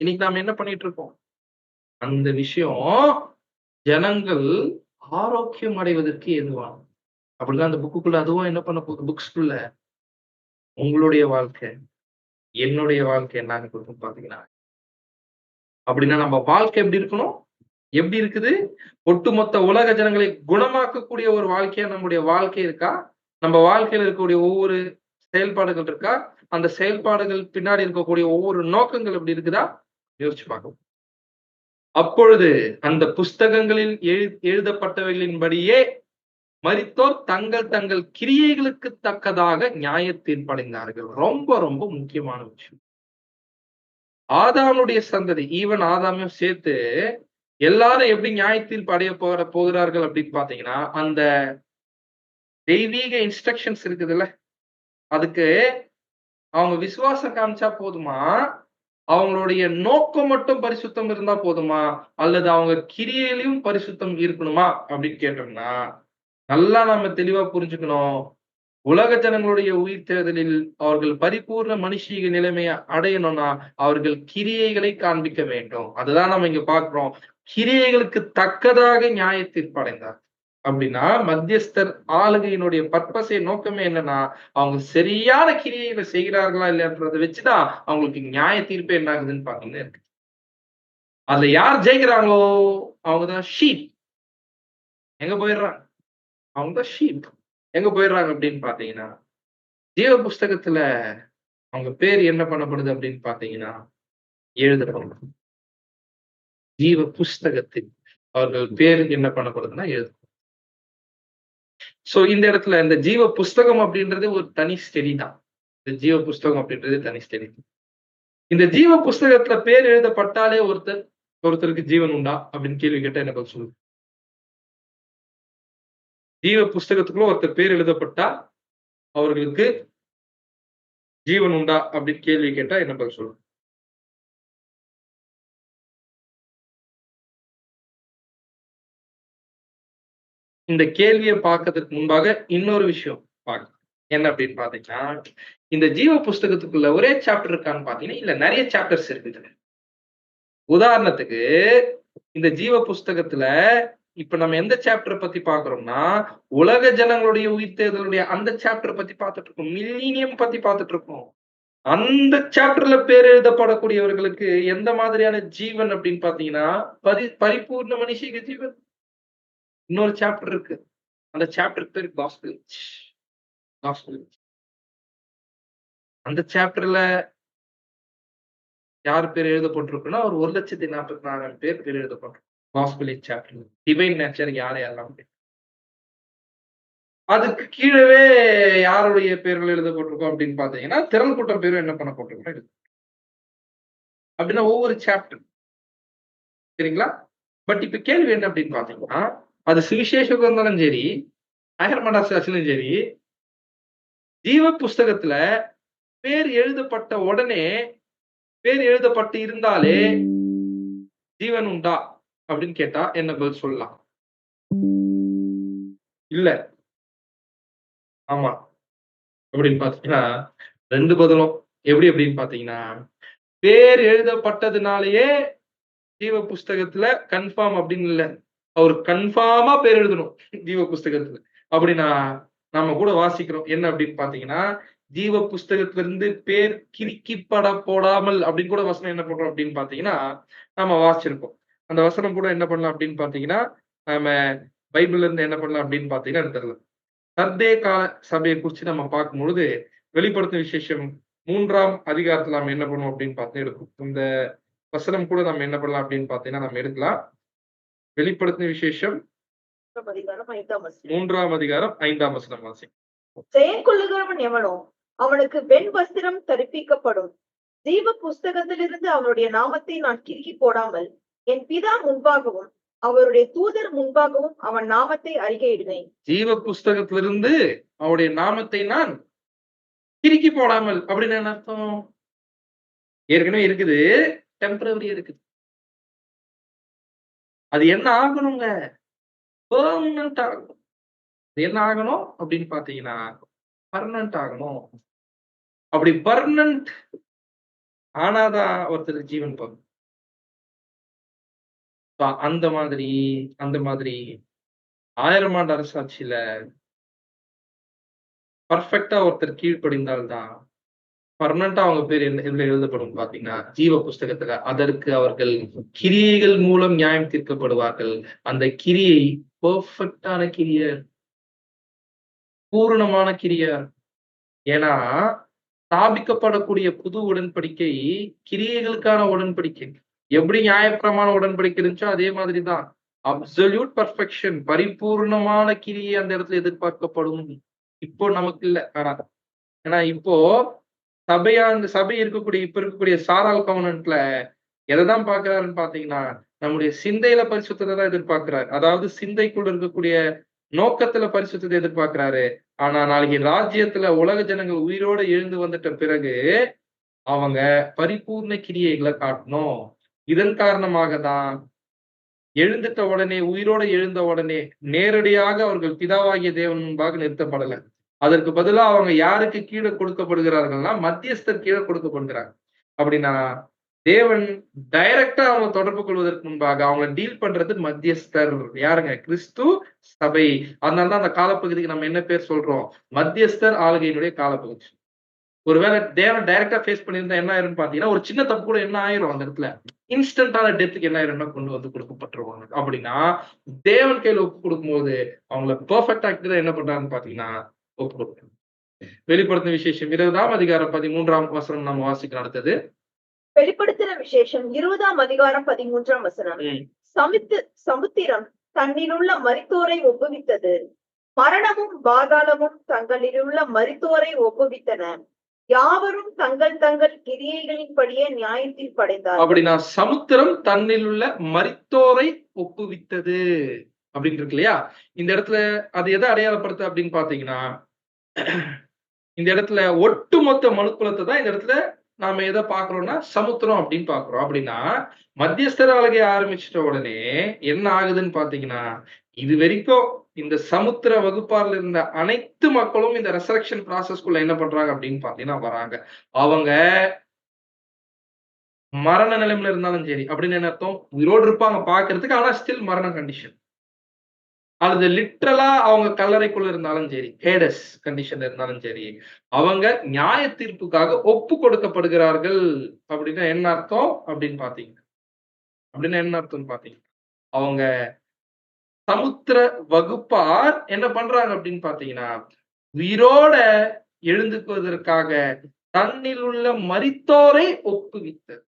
இன்னைக்கு நாம என்ன பண்ணிட்டு இருக்கோம்? அந்த விஷயம் ஜனங்கள் ஆரோக்கியம் அடைவதற்கு ஏதுவானது. அப்படிதான் அந்த புக்குக்குள்ள அதுவும் என்ன பண்ண போகுது? புக்ஸ்குள்ள உங்களுடைய வாழ்க்கை, என்னுடைய வாழ்க்கை என்ன இருக்குன்னு பாத்தீங்கன்னா, அப்படின்னா நம்ம வாழ்க்கை எப்படி இருக்கணும்? எப்படி இருக்குது? ஒட்டுமொத்த உலக ஜனங்களை குணமாக்கக்கூடிய ஒரு வாழ்க்கையா நம்முடைய வாழ்க்கை இருக்கா? நம்ம வாழ்க்கையில இருக்கக்கூடிய ஒவ்வொரு செயல்பாடுகள் இருக்கா? அந்த செயல்பாடுகள் பின்னாடி இருக்கக்கூடிய ஒவ்வொரு நோக்கங்கள் எப்படி இருக்குதா? யோசிச்சு பார்க்கணும். அப்பொழுது அந்த புஸ்தகங்களில் எழுதப்பட்டவைகளின்படியே மரித்தோர் தங்கள் தங்கள் கிரியைகளுக்கு தக்கதாக நியாய தீர்ப்படைந்தார்கள். ரொம்ப ரொம்ப முக்கியமான விஷயம். ஆதாமுடைய சந்ததி, ஈவன் ஆதாமையும் சேர்த்து எல்லாரும் எப்படி நியாய தீர்ப்பு அடைய போகிறார்கள் அப்படின்னு பாத்தீங்கன்னா, அந்த தெய்வீக இன்ஸ்ட்ரக்ஷன்ஸ் இருக்குதுல்ல, அதுக்கு அவங்க விசுவாசம் காமிச்சா போதுமா? அவங்களுடைய நோக்கம் மட்டும் பரிசுத்தம் இருந்தா போதுமா? அல்லது அவங்க கிரியையிலும் பரிசுத்தம் இருக்கணுமா? அப்படின்னு கேட்டோம்னா, நல்லா நம்ம தெளிவா புரிஞ்சுக்கணும். உலக ஜனங்களுடைய உயிர்த்தெழுதலில் அவர்கள் பரிபூர்ண மனுஷீக நிலைமையை அடையணும்னா, அவர்கள் கிரியைகளை காண்பிக்க வேண்டும். அதுதான் நம்ம இங்க பார்க்கிறோம். கிரியைகளுக்கு தக்கதாக நியாய தீர்ப்பு அடைந்தார். அப்படின்னா, மத்தியஸ்தர் ஆளுகையினுடைய பர்ப்பஸே நோக்கமே என்னன்னா, அவங்க சரியான கிரியைகளை செய்கிறார்களா இல்லையான்றத வச்சுதான் அவங்களுக்கு நியாய தீர்ப்பே என்ன ஆகுதுன்னு பாத்தீங்கன்னா இருக்கு. அதுல யார் ஜெயிக்கிறாங்களோ அவங்கதான் ஷீப். எங்க போயிடுறாங்க? அவங்க தான் ஷீப். எங்க போயிடுறாங்க அப்படின்னு பாத்தீங்கன்னா, ஜீவ புஸ்தகத்துல அவங்க பேர் என்ன பண்ணப்படுது அப்படின்னு பாத்தீங்கன்னா, எழுதப்படும். ஜீவ புஸ்தகத்தில் அவர்கள் பேர் என்ன பண்ணப்படுதுன்னா எழுதப்படும். சோ இந்த இடத்துல இந்த ஜீவ புஸ்தகம் அப்படின்றது ஒரு தனி ஸ்டடி தான். இந்த ஜீவ புஸ்தகம் அப்படின்றது தனி ஸ்டடி. இந்த ஜீவ புஸ்தகத்துல பேர் எழுதப்பட்டாலே ஒருத்தருக்கு ஜீவன் உண்டா அப்படின்னு கேள்வி கேட்டா என்ன பதில் சொல்லுங்க? ஜீவ புஸ்தகத்துக்குள்ள ஒருத்தர் பேர் எழுதப்பட்டா அவர்களுக்கு ஜீவன் உண்டா அப்படின்னு கேள்வி கேட்டா என்ன பதில் சொல்லுங்க? இந்த கேள்வியை பார்க்கறதுக்கு முன்பாக இன்னொரு விஷயம் பார்க்கணும். என்ன அப்படின்னு பாத்தீங்கன்னா, இந்த ஜீவ புஸ்தகத்துக்குள்ள ஒரே சாப்டர் இருக்கான்னு பாத்தீங்கன்னா, இல்ல நிறைய சாப்டர்ஸ் இருக்குது. உதாரணத்துக்கு இந்த ஜீவ புஸ்தகத்துல இப்ப நம்ம எந்த சாப்டர் பத்தி பாக்குறோம்னா, உலக ஜனங்களுடைய உயிர்த்தெழுதலுடைய அந்த சாப்டர் பத்தி பார்த்துட்டு இருக்கோம். மில்லினியம் பத்தி பார்த்துட்டு இருக்கோம். அந்த சாப்டர்ல பேர் எழுதப்படக்கூடியவர்களுக்கு எந்த மாதிரியான ஜீவன் அப்படின்னு பாத்தீங்கன்னா, பரிபூர்ண மனுஷீக ஜீவன். இன்னொரு சாப்டர் இருக்கு. அந்த சாப்டர் பேரு காஸ்பல். காஸ்பல். அந்த சாப்டர்ல யார் பேர் எழுதப்பட்டிருக்குன்னா, ஒரு 1,44,000 பேர் எழுதப்பட்டிருக்கு. Gospel chapter. டிவைன் நேச்சர் யார் யாரெல்லாம் அதுக்கு கீழவே யாருடைய பேர்கள் எழுதப்பட்டிருக்கும் அப்படின்னு பாத்தீங்கன்னா, திரள் கூட்டம் பேரும் என்ன பண்ணப்பட்டிருக்கும் அப்படின்னா ஒவ்வொரு சாப்டர் சரிங்களா? பட் இப்ப கேள்வி என்ன அப்படின்னு பாத்தீங்கன்னா, அது சுவிசேஷம் இருந்தாலும் சரி, அயர்மடாசாசிலும் சரி, ஜீவ புஸ்தகத்துல பேர் எழுதப்பட்ட உடனே பேர் எழுதப்பட்டு இருந்தாலே ஜீவன் உண்டா அப்படின்னு கேட்டா என்ன பதில் சொல்லலாம்? இல்ல. ஆமா. அப்படின்னு பாத்தீங்கன்னா 2 பதிலும். எப்படி அப்படின்னு பாத்தீங்கன்னா, பேர் எழுதப்பட்டதுனாலேயே ஜீவ புஸ்தகத்துல கன்ஃபார்ம் அப்படின்னு இல்ல. அவரு கன்ஃபார்மா பேர் எழுதணும். ஜீவ புஸ்தகத்துல. அப்படின்னா, நாம கூட வாசிக்கிறோம். என்ன அப்படின்னு பாத்தீங்கன்னா, ஜீவ புஸ்தகத்திலிருந்து பேர் கிறுக்கிப்பட போடாமல் அப்படின்னு கூட வசனம் என்ன பண்றோம் அப்படின்னு பாத்தீங்கன்னா, நாம வாசிச்சிருக்கோம். அந்த வசனம் கூட என்ன பண்ணலாம் அப்படின்னு பாத்தீங்கன்னா, நாம பைபிள்ல இருந்து என்ன பண்ணலாம் அப்படின்னு பாத்தீங்கன்னா எடுத்துடலாம். சர்தே கால சபையை குறிச்சு நம்ம பார்க்கும்பொழுது, வெளிப்படுத்தும் விசேஷம் 3ஆம் அதிகாரத்துல நம்ம என்ன பண்ணுவோம் அப்படின்னு பார்த்து எடுப்போம். இந்த வசனம் கூட நம்ம என்ன பண்ணலாம் அப்படின்னு பார்த்தீங்கன்னா, நம்ம எடுக்கலாம். வெளிப்படுத்தின விசேஷம் அதிகாரம் 5ஆம் வசனம். 3ஆம் அதிகாரம் 5ஆம் வசனம் வாசிங்க. செயற்கொள்ளுகிறவன் எவனோ அவனுக்கு வெண் வஸ்திரம் தரிப்பிக்கப்படும். ஜீவ புஸ்தகத்திலிருந்து அவனுடைய நாமத்தை நான் கிறுக்கி போடாமல் என் பிதா முன்பாகவும் அவருடைய தூதர் முன்பாகவும் அவன் நாமத்தை அறிக்கையிடுவேன். ஜீவ புஸ்தகத்திலிருந்து அவருடைய நாமத்தை நான் கிறுக்கி போடாமல் அப்படின்னு என்ன அர்த்தம்? ஏற்கனவே இருக்குது. டெம்பரவரியா இருக்குது. அது என்ன ஆகணுங்க? பெர்மனன்ட் ஆகணும். அது என்ன ஆகணும் அப்படின்னு பார்த்தீங்கன்னா, பர்மனன்ட் ஆகணும். அப்படி பர்மனன்ட் ஆனாதான் ஒருத்தருக்கு ஜீவன் பகும். அந்த மாதிரி அந்த மாதிரி 1000 ஆண்டு அரசாட்சியில பெர்ஃபெக்ட்டா ஒருத்தர் கீழ்ப்படிந்தால் தான் பர்மனன்ட்டா அவங்க பேர் எதுல எழுதப்படும் பார்த்தீங்கன்னா, ஜீவ புஸ்தகத்துல. அதற்கு அவர்கள் கிரியைகள் மூலம் நியாயம் தீர்க்கப்படுவார்கள். அந்த கிரியை பெர்ஃபெக்ட்டான கிரியை, பூரணமான கிரியை. ஏன்னா, ஸ்தாபிக்கப்படக்கூடிய புது உடன்படிக்கை கிரியைகளுக்கான உடன்படிக்கை. எப்படி நியாயப்பிரமாண உடன்படிக்கை இருந்துச்சோ அதே மாதிரி தான். அப்சல்யூட் பெர்ஃபெக்ஷன், பரிபூர்ணமான கிரியை அந்த இடத்துல எதிர்பார்க்கப்படும். இப்போ நமக்கு இல்ல. ஆனா ஏன்னா இப்போ சபை இருக்கக்கூடிய இப்ப இருக்கக்கூடிய சாரால் கவர்னன்ட்ல எதைதான் பாக்குறாருன்னு பாத்தீங்கன்னா, நம்முடைய சிந்தையில பரிசுத்தத்தை தான் எதிர்பார்க்கிறார். அதாவது சிந்தைக்குள்ள இருக்கக்கூடிய நோக்கத்துல பரிசுத்தத்தை எதிர்பார்க்கிறாரு. ஆனா நாளைக்கு ராஜ்யத்துல உலக ஜனங்கள் உயிரோட எழுந்து வந்துட்ட பிறகு அவங்க பரிபூர்ண கிரியைகளை காட்டணும். இதன் காரணமாக தான் எழுந்துட்ட உடனே, உயிரோட எழுந்த உடனே நேரடியாக அவர்கள் பிதாவாகிய தேவன் முன்பாக நிறுத்தப்படல. அதற்கு பதிலா அவங்க யாருக்கு கீழே கொடுக்கப்படுகிறார்கள்னா, மத்தியஸ்தர் கீழே கொடுக்கப்படுகிறாங்க. அப்படின்னா தேவன் டைரக்டா அவங்க தொடர்பு கொள்வதற்கு முன்பாக அவங்கள டீல் பண்றது மத்தியஸ்தர். யாருங்க? கிறிஸ்து, சபை. அதனாலதான் அந்த காலப்பகுதிக்கு நம்ம என்ன பேர் சொல்றோம்? மத்தியஸ்தர் ஆளுகையினுடைய காலப்பகுதி. ஒருவேளை தேவன் டைரக்டா ஃபேஸ் பண்ணியிருந்தா என்ன ஆயிரும்னு பாத்தீங்கன்னா, ஒரு சின்ன தப்பு கூட என்ன ஆயிரும் அந்த இடத்துல? இன்ஸ்டன்டான டெத்துக்கு என்ன ஆயிரும்னா கொண்டு வந்து கொடுக்கப்பட்டுருவாங்க. அப்படின்னா தேவன் கையில ஒப்பு கொடுக்கும்போது அவங்கள பெர்ஃபெக்ட் ஆக்கிட்டு என்ன பண்றாங்கன்னு பாத்தீங்கன்னா ஒப்பு கொடுக்குறாங்க. வெளிப்படுத்தின விசேஷம் 20ஆம் அதிகாரம் 13ஆம் வசனம் நம்ம வாசிக்கலாம் அடுத்தது. வெளிப்படுத்தின விசேஷம் 20ஆம் அதிகாரம் 13ஆம் வசனம். சமுத்திரம் தன்னிலுள்ள மரித்தோரை ஒப்புவித்தது. மரணமும் பாதாளமும் தங்களிலுள்ள மரித்தோரை ஒப்புவித்தன. யாவரும் தங்கள் தங்கள் கிரியைகளின்படியே நியாயத்தில் படைந்தார். அப்படின்னா சமுத்திரம் தன்னில் உள்ள மரித்தோரை ஒப்புவித்தது அப்படின்னு இருக்கு இல்லையா? இந்த இடத்துல அது எதை அடையாளப்படுத்து அப்படின்னு பாத்தீங்கன்னா, இந்த இடத்துல ஒட்டுமொத்த மனுக்குலத்தை தான் இந்த இடத்துல நாம எதை பாக்குறோம்னா சமுத்திரம் அப்படின்னு பாக்குறோம். அப்படின்னா மத்தியஸ்தர ஆளுகை ஆரம்பிச்சிட்ட உடனே என்ன ஆகுதுன்னு பாத்தீங்கன்னா, இது வரைக்கும் இந்த சமுத்திர வகுப்பார்ல இருந்த அனைத்து மக்களும் இந்த ரெசரக்ஷன் ப்ராசஸ்க்குள்ள என்ன பண்றாங்க அப்படின்னு பாத்தீங்கன்னா வராங்க. அவங்க மரண நிலைமையில இருந்தாலும் சரி, அப்படின்னு என்ன அர்த்தம்? உயிரோடு இருப்பாங்க பாக்குறதுக்கு, ஆனா ஸ்டில் மரண கண்டிஷன். அல்லது லிட்ரலா அவங்க கல்லறைக்குள்ள இருந்தாலும் சரி, ஹேடஸ் கண்டிஷன்ல இருந்தாலும் சரி, அவங்க நியாய தீர்ப்புக்காக ஒப்பு கொடுக்கப்படுகிறார்கள். அப்படின்னா என்ன அர்த்தம் அப்படின்னு பாத்தீங்கன்னா, அப்படின்னா என்ன அர்த்தம்னு பாத்தீங்கன்னா, அவங்க சமுத்திர வகுப்பார் என்ன பண்றாங்க அப்படின்னு பாத்தீங்கன்னா, உயிரோட எழுந்துக்குவதற்காக தன்னில் உள்ள மரித்தோரை ஒப்புவித்தது.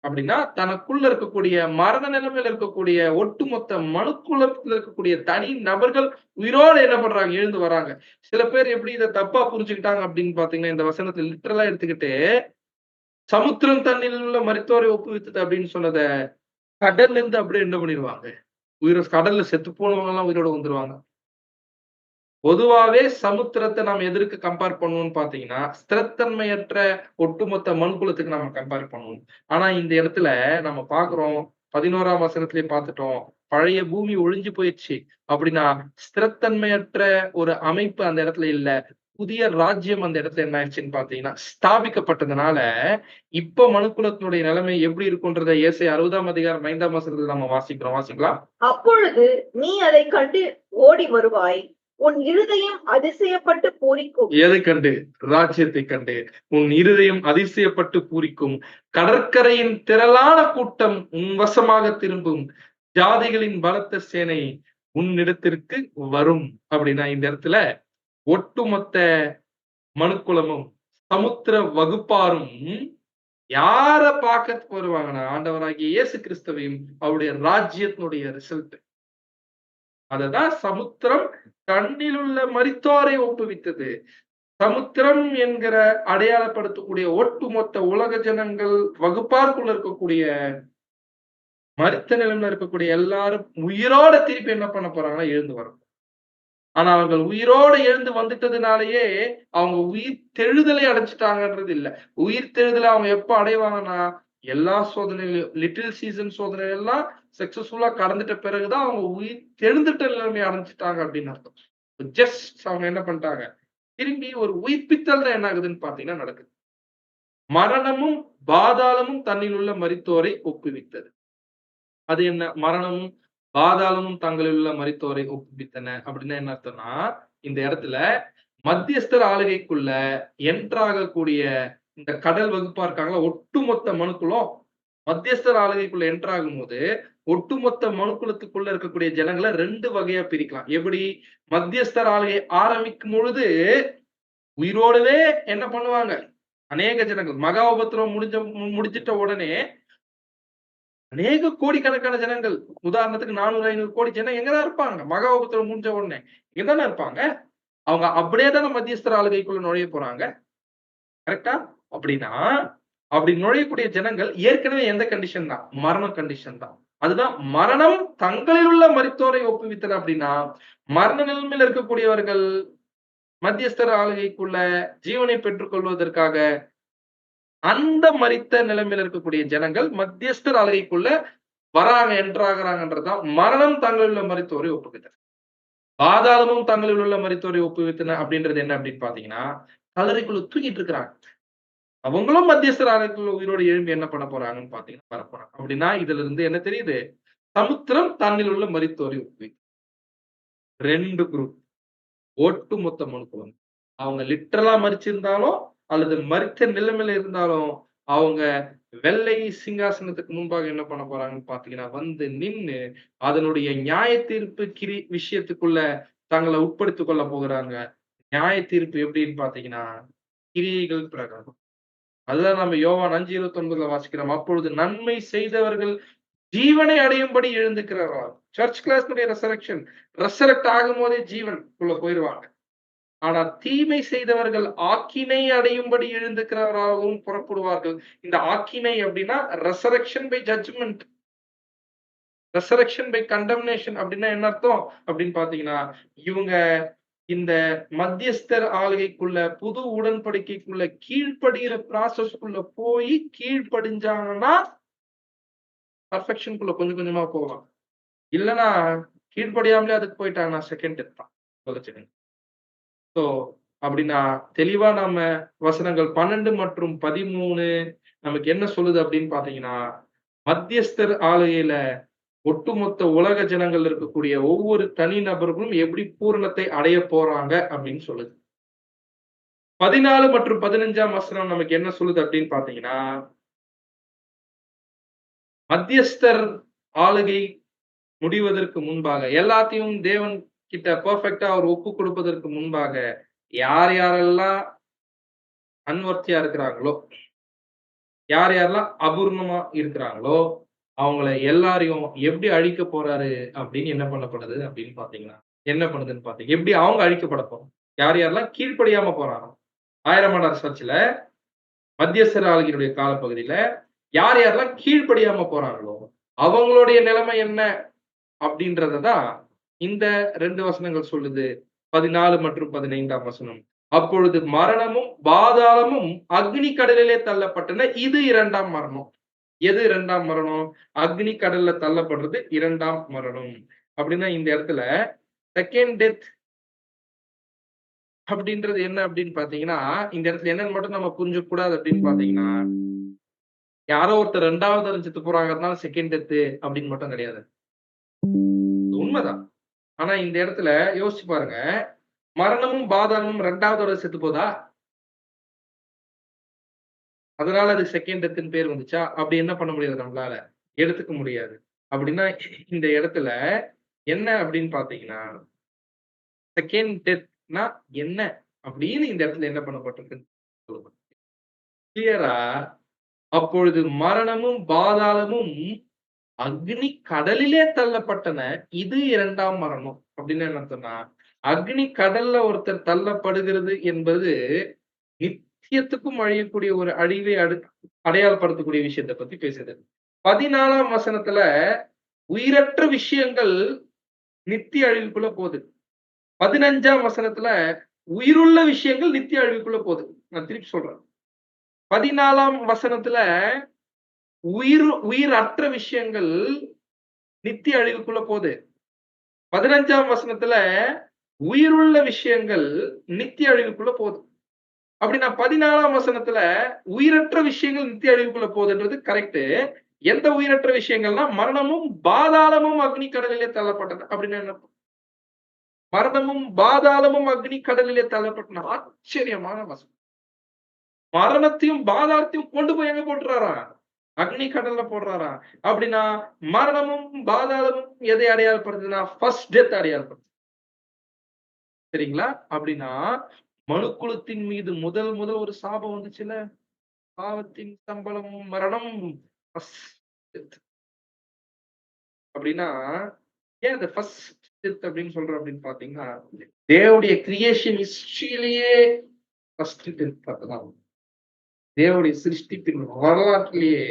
அப்படின்னா தனக்குள்ள இருக்கக்கூடிய மரண நிலைமையில இருக்கக்கூடிய ஒட்டுமொத்த மனுக்குலத்துல இருக்கக்கூடிய தனி நபர்கள் உயிரோட என்ன பண்றாங்க? எழுந்து வராங்க. சில பேர் எப்படி இதை தப்பா புரிஞ்சுக்கிட்டாங்க அப்படின்னு பாத்தீங்கன்னா, இந்த வசனத்தை லிட்டரலா எடுத்துக்கிட்டு சமுத்திரம் தண்ணில் உள்ள மரித்தோரை ஒப்புவித்தது அப்படின்னு சொன்னத கடல்ல இருந்து அப்படியே என்ன பண்ணிடுவாங்க? கடல்ல செத்து போனவங்க எல்லாம் உயிரோட வந்துருவாங்க. பொதுவாவே சமுத்திரத்தை நம்ம எதற்கு கம்பேர் பண்ணுவோம்னு பாத்தீங்கன்னா, ஸ்திரத்தன்மையற்ற ஒட்டுமொத்த மண்குலத்துக்கு நம்ம கம்பேர் பண்ணுவோம். ஆனா இந்த இடத்துல நம்ம பாக்குறோம், 11ஆம் வசனத்திலே பார்த்துட்டோம். பழைய பூமி ஒழிஞ்சு போயிடுச்சு. அப்படின்னா ஸ்திரத்தன்மையற்ற ஒரு அமைப்பு அந்த இடத்துல இல்ல. புதிய ராஜ்யம் அந்த இடத்துல என்ன ஆயிடுச்சுன்னு பாத்தீங்கன்னா ஸ்தாபிக்கப்பட்டதுனால, இப்ப மனுக்குலத்தினுடைய நிலைமை எப்படி இருக்குன்றத ஏசாயா 60ஆம் அதிகாரம் 5ஆம் வசனத்துல நம்ம வாசிக்கலாம். அப்பொழுது நீ அதை கண்டு ஓடி வருவாய். உன் இருதயம் அதிசயப்பட்டு பூரிக்கும். எதை கண்டு? ராஜ்யத்தை கண்டு உன் இருதயம் அதிசயப்பட்டு பூரிக்கும். கடற்கரையின் திரளான கூட்டம் உன் வசமாக திரும்பும். ஜாதிகளின் பலத்த சேனை உன்னிடத்திற்கு வரும். அப்படின்னா இந்த இடத்துல ஒட்டுமொத்த மனுக்குலமும் சமுத்திர வகுப்பாரும் யார பார்க்க வருவாங்கன்னா, ஆண்டவராகிய இயேசு கிறிஸ்துவையும் அவருடைய ராஜ்யத்தினுடைய ரிசல்ட். அததான் சமுத்திரம் தன்னிலுள்ள மரித்தோரை ஒப்புவித்தது. சமுத்திரம் என்கிற அடையாளப்படுத்தக்கூடிய ஒட்டுமொத்த உலக ஜனங்கள் வகுப்பார்க்குள்ள இருக்கக்கூடிய மரித்த நிலைமையில இருக்கக்கூடிய எல்லாரும் உயிரோட திருப்பி என்ன பண்ண போறாங்கன்னா எழுந்து வரும். ஆனா அவர்கள் உயிரோட எழுந்து வந்துட்டதுனாலயே அவங்க உயிர் தெழுதலை அடைஞ்சிட்டாங்கன்றது இல்ல. உயிர் தெழுதலை அவங்க எப்ப அடைவாங்கன்னா, எல்லா சோதனையிலும் லிட்டில் சீசன் சோதனை எல்லாம் சக்சஸ்ஃபுல்லா கடந்துட்ட பிறகுதான் அவங்க உயிர் தெழுந்துட்ட நிலைமை அடைஞ்சிட்டாங்க அப்படின்னு அர்த்தம். ஜஸ்ட் அவங்க என்ன பண்ணிட்டாங்க? திரும்பி ஒரு உயிர்ப்பித்தல் தான் என்ன ஆகுதுன்னு பாத்தீங்கன்னா நடக்குது. மரணமும் பாதாளமும் தன்னில் உள்ள மரித்தோரை ஒப்புவித்தது. அது என்ன? மரணமும் பாதாளமும் தங்களில் உள்ள மரித்தோரை ஒப்புவித்தன அப்படின்னா என்ன அர்த்தம்னா, இந்த இடத்துல மத்தியஸ்தர் ஆளுகைக்குள்ள என்ட்ராகக்கூடிய இந்த கடல் வகுப்பா இருக்காங்களா, ஒட்டுமொத்த மனுக்குலம் மத்தியஸ்தர் ஆளுகைக்குள்ள என்டர் ஆகும்போது, ஒட்டுமொத்த மனுக்குலத்துக்குள்ள இருக்கக்கூடிய ஜனங்கள 2 வகையா பிரிக்கலாம். எப்படி? மத்தியஸ்தர் ஆளுகை ஆரம்பிக்கும் பொழுது, உயிரோடவே என்ன பண்ணுவாங்க? அநேக ஜனங்கள் மகா உபத்திரவம் முடிஞ்சிட்ட உடனே, அநேக கோடிக்கணக்கான ஜனங்கள், உதாரணத்துக்கு 400, 500 கோடி ஜனம் எங்க தான் இருப்பாங்க? மகா உபத்திரவம் முடிஞ்ச உடனே. இங்க தானே இருப்பாங்க. அவங்க அப்படியே தானே மத்தியஸ்தர் ஆளுகைக்குள்ள நுழைய போறாங்க. கரெக்ட்டா? அப்படின்னா, அப்படி நுழையக்கூடிய ஜனங்கள் ஏற்கனவே எந்த கண்டிஷன் தான்? மரண கண்டிஷன் தான். அதுதான் மரணம் தங்களில் உள்ள மரித்தோரை ஒப்புவித்தல் அப்படின்னா, மரண நிலைமையில இருக்கக்கூடியவர்கள் மத்தியஸ்தர் ஆளுகைக்குள்ள ஜீவனை பெற்றுக் கொள்வதற்காக அந்த மரித்த நிலைமையில இருக்கக்கூடிய ஜனங்கள் மத்தியஸ்தர் ஆளுகைக்குள்ள வராங்க, என்டர் ஆகுறாங்கன்றதுதான் மரணம் தங்களில் உள்ள மரித்தோரை ஒப்புவித்தல். பாதாளமும் தங்களில் உள்ள மரித்தோரை ஒப்புவித்தன அப்படின்றது என்ன அப்படின்னு பாத்தீங்கன்னா, கல்லறைக்குள்ள தூக்கிட்டு இருக்கிறாங்க. அவங்களும் மத்தியஸ்தர் ஆலயத்துல உயிரோடு எழும்பி என்ன பண்ண போறாங்கன்னு பாத்தீங்கன்னா வரப்போறாங்க. அப்படின்னா இதுல இருந்து என்ன தெரியுது? சமுத்திரம் தன்னில் உள்ள மரித்தோரை ஒப்புவிக்கும். 2 குரூப். ஒட்டுமொத்த மனுக்குலம். அவங்க லிட்டரலா மரிச்சிருந்தாலும், அல்லது மரித்த நிலைமையில இருந்தாலும், அவங்க வெள்ளை சிங்காசனத்துக்கு முன்பாக என்ன பண்ண போறாங்கன்னு பாத்தீங்கன்னா, வந்து நின்னு அதனுடைய நியாய தீர்ப்பு விஷயத்துக்குள்ள தங்கள உட்படுத்திக் கொள்ள போகிறாங்க. நியாய தீர்ப்பு எப்படின்னு பாத்தீங்கன்னா, கிரியைகள் பிரகாரம். அதுதான் நம்ம யோவான் 5:29 வாசிக்கிறோம். அப்பொழுது நன்மை செய்தவர்கள் ஜீவனை அடையும்படி எழுந்துக்கிறார்களாம். சர்ச் கிளாஸ்னுடைய ரெசரெக்ட் ஆகும்போதே ஜீவனுக்குள்ள போயிருவாங்க. ஆனா தீமை செய்தவர்கள் ஆக்கினை அடையும்படி எழுந்துக்கிறவராகவும் புறப்படுவார்கள். இந்த ஆக்கினை அப்படின்னா resurrection by judgement, resurrection by condemnation அப்படின்னா என்ன அர்த்தம் அப்படின்னு பாத்தீங்கன்னா, இவங்க இந்த மத்தியஸ்தர் ஆளுகைக்குள்ள புது உடன்படிக்கைக்குள்ள கீழ்ப்படுகிற ப்ராசஸ்க்குள்ள போய் கீழ்ப்படிஞ்சாங்கன்னா பர்ஃபெக்ஷனுக்குள்ள கொஞ்சம் கொஞ்சமா போகலாம். இல்லன்னா கீழ்ப்படியாமலே அதுக்கு போயிட்டாங்கன்னா செகண்ட் டெத் தான். புதைச்சிடுங்க. சோ அப்படின்னா தெளிவா நாம வசனங்கள் 12 மற்றும் 13 நமக்கு என்ன சொல்லுது அப்படின்னு பாத்தீங்கன்னா, மத்தியஸ்தர் ஆளுகையில ஒட்டுமொத்த உலக ஜனங்கள் இருக்கக்கூடிய ஒவ்வொரு தனி நபர்களும் எப்படி பூரணத்தை அடைய போறாங்க அப்படின்னு சொல்லுது. 14 மற்றும் 15ஆம் வசனம் நமக்கு என்ன சொல்லுது அப்படின்னு பாத்தீங்கன்னா, மத்தியஸ்தர் ஆளுகை முடிவதற்கு முன்பாக எல்லாத்தையும் தேவன் கிட்ட பெர்ஃபெக்ட்டா அவர் ஒப்பு கொடுப்பதற்கு முன்பாக யார் யாரெல்லாம் அன்வர்த்தியா இருக்கிறாங்களோ, யார் யாரெல்லாம் அபூர்ணமா இருக்கிறாங்களோ, அவங்கள எல்லாரையும் எப்படி அழிக்க போறாரு அப்படின்னு என்ன பண்ணப்படுது அப்படின்னு பாத்தீங்கன்னா, என்ன பண்ணுதுன்னு பாத்தீங்க எப்படி அவங்க அழிக்கப்பட போறாங்க. யார் யாரெல்லாம் கீழ்ப்படியாம போறாங்க. 1000 ஆண்டார் சர்ச்ல மத்தியஸ்தர் ஆளுகையினுடைய காலப்பகுதியில யார் யாரெல்லாம் கீழ்ப்படியாம போறாங்களோ, அவங்களுடைய நிலைமை என்ன அப்படின்றத தான் இந்த 2 வசனங்கள் சொல்லுது. 14 மற்றும் 15ஆம் வசனம். அப்பொழுது மரணமும், பாதாளமும் அக்னி கடலிலே தள்ளப்பட்டன. இது 2ஆம் மரணம். எது 2ஆம் மரணம்? அக்னி கடல்ல தள்ளப்படுறது 2ஆம் மரணம். அப்படின்னா இந்த இடத்துல செகண்ட் டெத் அப்படின்றது என்ன அப்படின்னு பாத்தீங்கன்னா, இந்த இடத்துல என்னன்னு மட்டும் நம்ம புரிஞ்சுக்க கூடாது அப்படின்னு பாத்தீங்கன்னா, யாரோ ஒருத்தர் 2வது தடவ செத்து போறாங்கறதுனால செகண்ட் டெத் அப்படின்னு மட்டும் கிடையாது. உண்மைதான். ஆனா இந்த இடத்துல யோசிச்சு பாருங்க. மரணமும், பாதாளமும் 2வது தடவ செத்து போதா? அதனால அது செகண்ட் டெத்ன்னு பேர் வந்துச்சா? அப்படி என்ன பண்ண முடியாது நம்மளால? எடுத்துக்க முடியாது. அப்படின்னா இந்த இடத்துல என்ன அப்படின்னு பார்த்தீங்கன்னா, செகண்ட் டெத்னா என்ன? அப்படின்னு இந்த இடத்துல என்ன பண்ணப்பட்டிருக்குன்னு கிளியரா அப்பொழுது மரணமும், பாதாளமும் அக்னி கடலிலே தள்ளப்பட்டன. இது 2ஆம் மரணம். அப்படின்னு என்ன அர்த்தம்னா, அக்னி கடல்ல ஒருத்தர் தள்ளப்படுகிறது என்பது நித்தியத்துக்கும் அழியக்கூடிய ஒரு அழிவை அடையாளப்படுத்தக்கூடிய விஷயத்த பத்தி பேசுது. 14ஆம் வசனத்துல உயிரற்ற விஷயங்கள் நித்திய அழிவுக்குள்ள போகுது. 15ஆம் வசனத்துல உயிருள்ள விஷயங்கள் நித்திய அழிவுக்குள்ள போகுது. நான் திருப்பி சொல்றேன். 14ஆம் வசனத்துல உயிரற்ற விஷயங்கள் நித்திய அழிவுக்குள்ள போகுது. 15ஆம் வசனத்துல உயிருள்ள விஷயங்கள் நித்திய அழிவுக்குள்ள போகுது. அப்படின்னா 14ஆம் வசனத்துல உயிரற்ற விஷயங்கள் நித்திய அழிவுக்குள்ள போகுதுன்றது கரெக்ட். எந்த உயிரற்ற விஷயங்கள்னா மரணமும் பாதாளமும் அக்னி கடலிலே தள்ளப்பட்டது அப்படின்னு என்ன? மரணமும் பாதாளமும் அக்னி கடலிலே தள்ளப்பட்ட ஆச்சரியமான வசனம். மரணத்தையும் பாதாளத்தையும் கொண்டு போய் எங்க போட்டுறாரா? அக்னி கடல்ல போடுறாரா? அப்படின்னா மரணமும் பாதாளமும் எதை அடையாளப்படுத்துதுன்னா ஃபர்ஸ்ட் டெத் அடையாளப்படுத்துது. சரிங்களா? அப்படின்னா மனுக்குலத்தின் மீது முதல் முதல் ஒரு சாபம் வந்துச்சுல, பாவத்தின் சம்பளம் மரணம். first death. அப்படின்னா ஏன் அந்த ஃபர்ஸ்ட் டெத் அப்படின்னு சொல்றோம் அப்படின்னு பாத்தீங்கன்னா, தேவனுடைய கிரியேஷன் ஹிஸ்டரியிலேயே ஃபர்ஸ்ட் டெத் அதுதான். தேவனுடைய சிருஷ்டிப்பின் வரலாற்றிலேயே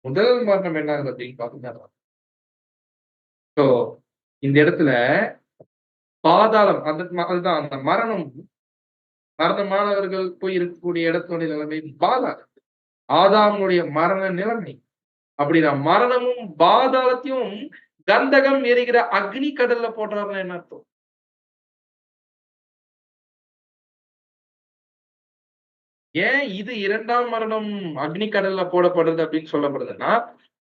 முதல் மரணம் என்ன ஆகுது அப்படின்னு பாத்தீங்கன்னா, so இந்த இடத்துல பாதாளம் அதுதான் அந்த மரணம். மரணமானவர்கள் போய் இருக்கக்கூடிய இடத்துடைய நிலைமை பாதாளம். ஆதாமுடைய மரண நிலைமை. அப்படின்னா மரணமும் பாதாளத்தையும் கந்தகம் எரிகிற அக்னி கடல்ல போடுறாருன்னு என்ன அர்த்தம்? ஏன் இது 2ஆம் மரணம் அக்னி கடல்ல போடப்படுது அப்படின்னு சொல்லப்படுதுன்னா,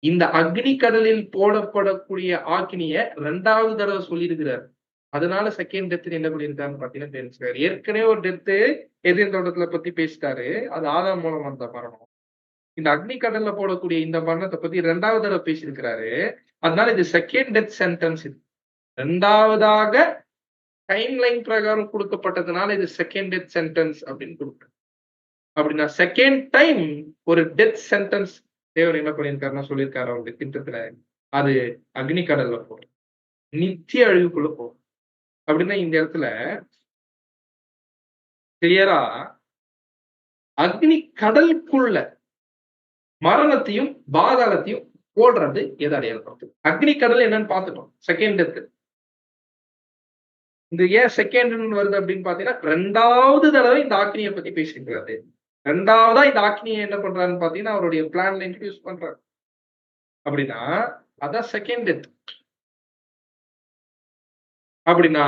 இந்த அக்னி கடலில் போடப்படக்கூடிய ஆக்கினிய 2வது தடவை சொல்லியிருக்கிறார். அதனால செகண்ட் டெத் என்ன பண்ணியிருக்காருன்னு பாத்தீங்கன்னா தெரிஞ்சுக்காரு. ஏற்கனவே ஒரு டெத்து எதேன் தோட்டத்துல பத்தி பேசிட்டாரு. அது ஆதாம் மூலம் வந்த மரணம். இந்த அக்னி கடல்ல போடக்கூடிய இந்த மரணத்தை பத்தி 2வது தடவை பேசியிருக்கிறாரு. அதனால இது செகண்ட் டெத் சென்டென்ஸ். இது 2வதாக டைம் லைன் பிரகாரம் கொடுக்கப்பட்டதுனால இது செகண்ட் டெத் சென்டென்ஸ் அப்படின்னு கொடுக்குறேன். அப்படின்னா செகண்ட் டைம் ஒரு டெத் சென்டென்ஸ் தேவன் என்ன பண்ணியிருக்காருன்னா சொல்லியிருக்காரு அவருடைய திட்டத்துல. அது அக்னி கடல்ல போடும். நித்திய அழிவுக்குள்ள போகும். அப்படின்னா இந்த இடத்துல கிளியரா அக்னி கடலுக்குள்ள மரணத்தையும் பாதாளத்தையும் போடுறது எது அடையாளப்படுத்தும்? அக்னி கடல் என்னன்னு பார்த்துட்டோம். Second death. இந்த ஏன் செகண்ட் வருது அப்படின்னு பாத்தீங்கன்னா 2வது தடவை இந்த ஆக்கினியை பத்தி பேசியிருக்கிறாரு. 2வதா இந்த ஆக்கினியை என்ன பண்றாருன்னு பாத்தீங்கன்னா அவருடைய பிளான்ல இன்ட்ரோடியூஸ் பண்றாரு. அப்படின்னா அதான் செகண்ட் டெத். அப்படின்னா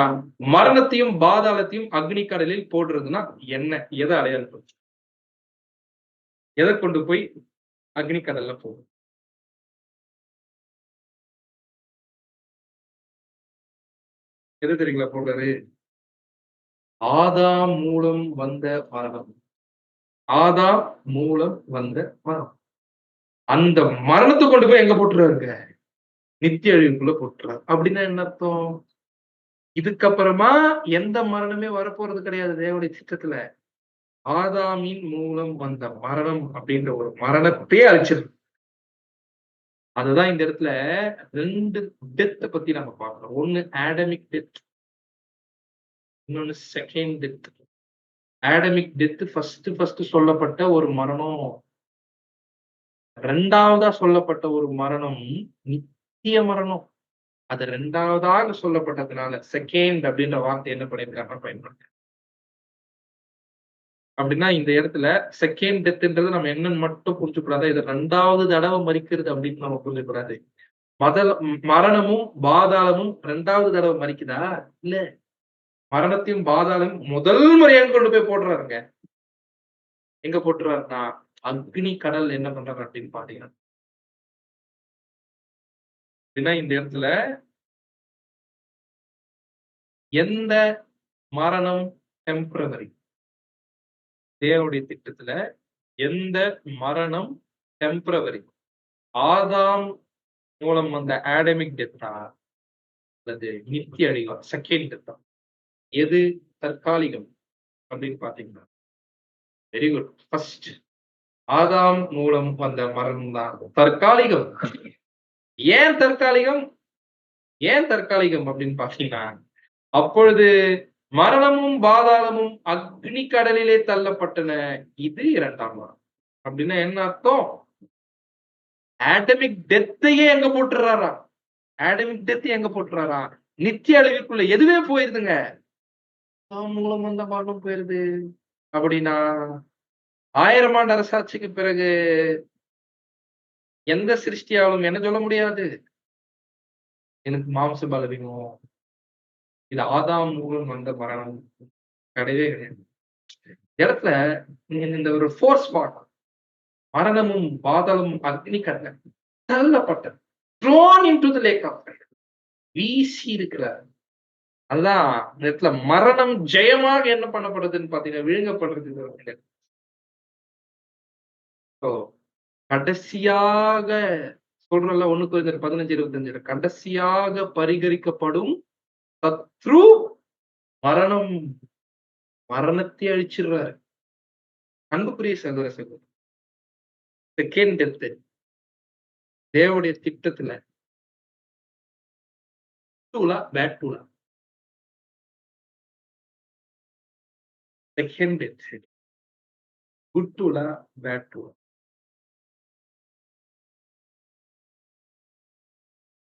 மரணத்தையும் பாதாளத்தையும் அக்னி கடலில் போடுறதுன்னா என்ன? எதை அடையாளப்படுத்தும்? எதை கொண்டு போய் அக்னி கடல்ல போடும்? எது தெரியுங்களா போடுறாரு? ஆதாம் மூலம் வந்த மரணம். ஆதாம் மூலம் வந்த மரணம். அந்த மரணத்தை கொண்டு போய் எங்க போட்டுறாருங்க? நித்திய அழிவுக்குள்ள போட்டுறாரு. அப்படின்னா என்ன அர்த்தம்? இதுக்கப்புறமா எந்த மரணமே வரப்போறது கிடையாது தேவனுடைய திட்டத்துல. ஆதாமின் மூலம் வந்த மரணம் அப்படின்ற ஒரு மரணத்தையே அழிச்சிருக்கு. அதுதான் இந்த இடத்துல 2 டெத்த பத்தி நம்ம பார்க்கிறோம். ஒண்ணு ஆடமிக் டெத், இன்னொன்னு second death. Atomic death first சொல்லப்பட்ட ஒரு மரணம். 2வதா சொல்லப்பட்ட ஒரு மரணம் நித்திய மரணம். அது 2வதாக சொல்லப்பட்டதுனால செகண்ட் அப்படின்ற வார்த்தை என்ன பண்ணியிருக்காருன்னா பயன்படுத்த. அப்படின்னா இந்த இடத்துல செகண்ட் டெத்ன்றது நம்ம என்னன்னு மட்டும் புரிஞ்சுக்கூடாது. இது 2வது தடவை மரிக்கிறது அப்படின்னு நம்ம புரிஞ்சுக்கூடாது. மரணமும் பாதாளமும் 2வது தடவை மரிக்குதா? இல்ல. மரணத்தையும் பாதாளமும் முதல் முறையாக கொண்டு போய் போடுறாருங்க. எங்க போட்டுறாருன்னா அக்னி கடல் என்ன பண்றாரு அப்படின்னு பாத்தீங்கன்னா, அப்படின்னா இந்த இடத்துல எந்த மரணம் டெம்பரவரி? தேவனுடைய திட்டத்துல எந்த மரணம் டெம்பரவரி? ஆதாம் மூலம் வந்த ஆடமிக் டெத்தா அல்லது நித்திய அழிவா? செகண்ட் டெத்தா? எது தற்காலிகம் அப்படின்னு பாத்தீங்கன்னா, வெரி குட். ஃபர்ஸ்ட் ஆதாம் மூலம் வந்த மரணம் தான் தற்காலிகம். ஏன் தற்காலிகம்? ஏன் தற்காலிகம் அப்படின்னு பாத்தீங்கன்னா, அப்பொழுது மரணமும் பாதாளமும் அக்னி கடலிலே தள்ளப்பட்டன. இது 2ஆம் மரணம். அப்படின்னா என்ன அர்த்தம்? ஆடமிக் டெத்தையே எங்க போட்டுறாரா? ஆடமிக் டெத் எங்க போட்டுறாரா? நித்திய அழிவுக்குள்ள எதுவே போயிருதுங்க. மூலம் வந்த மரணம் போயிருது. அப்படின்னா 1000 ஆண்டு அரசாட்சிக்கு பிறகு எந்த சிருஷ்டியாலும் என்ன சொல்ல முடியாது? எனக்கு மாம்ச பலவீனம், இது ஆதாம் மூலம் வந்த மரணம் கிடையவே கிடையாது. இடத்துல இந்த ஒரு ஃபோர்ஸ் பார்க்கலாம். மரணமும் பாதாளமும் அக்னி கடல் தள்ளப்பட்டது. thrown into the lake of fire. வீசி இருக்கிறார். அதுதான் இந்த இடத்துல மரணம் ஜெயமாக என்ன பண்ணப்படுதுன்னு பாத்தீங்கன்னா விழுங்கப்படுறது. கடைசியாக சொல்றல 1 கொரிந்தியர் 15:25 கடைசியாக பரிகரிக்கப்படும் சத்ரு மரணம், மரணத்தை அழிச்சிடுறாரு. அன்புக்குரிய சகோதர சகோதரி, செகண்ட் டெத் தேவனுடைய திட்டத்துல டூலா பேட் டூலா செகண்ட் டெத் குட் டூலா பேட் டூலா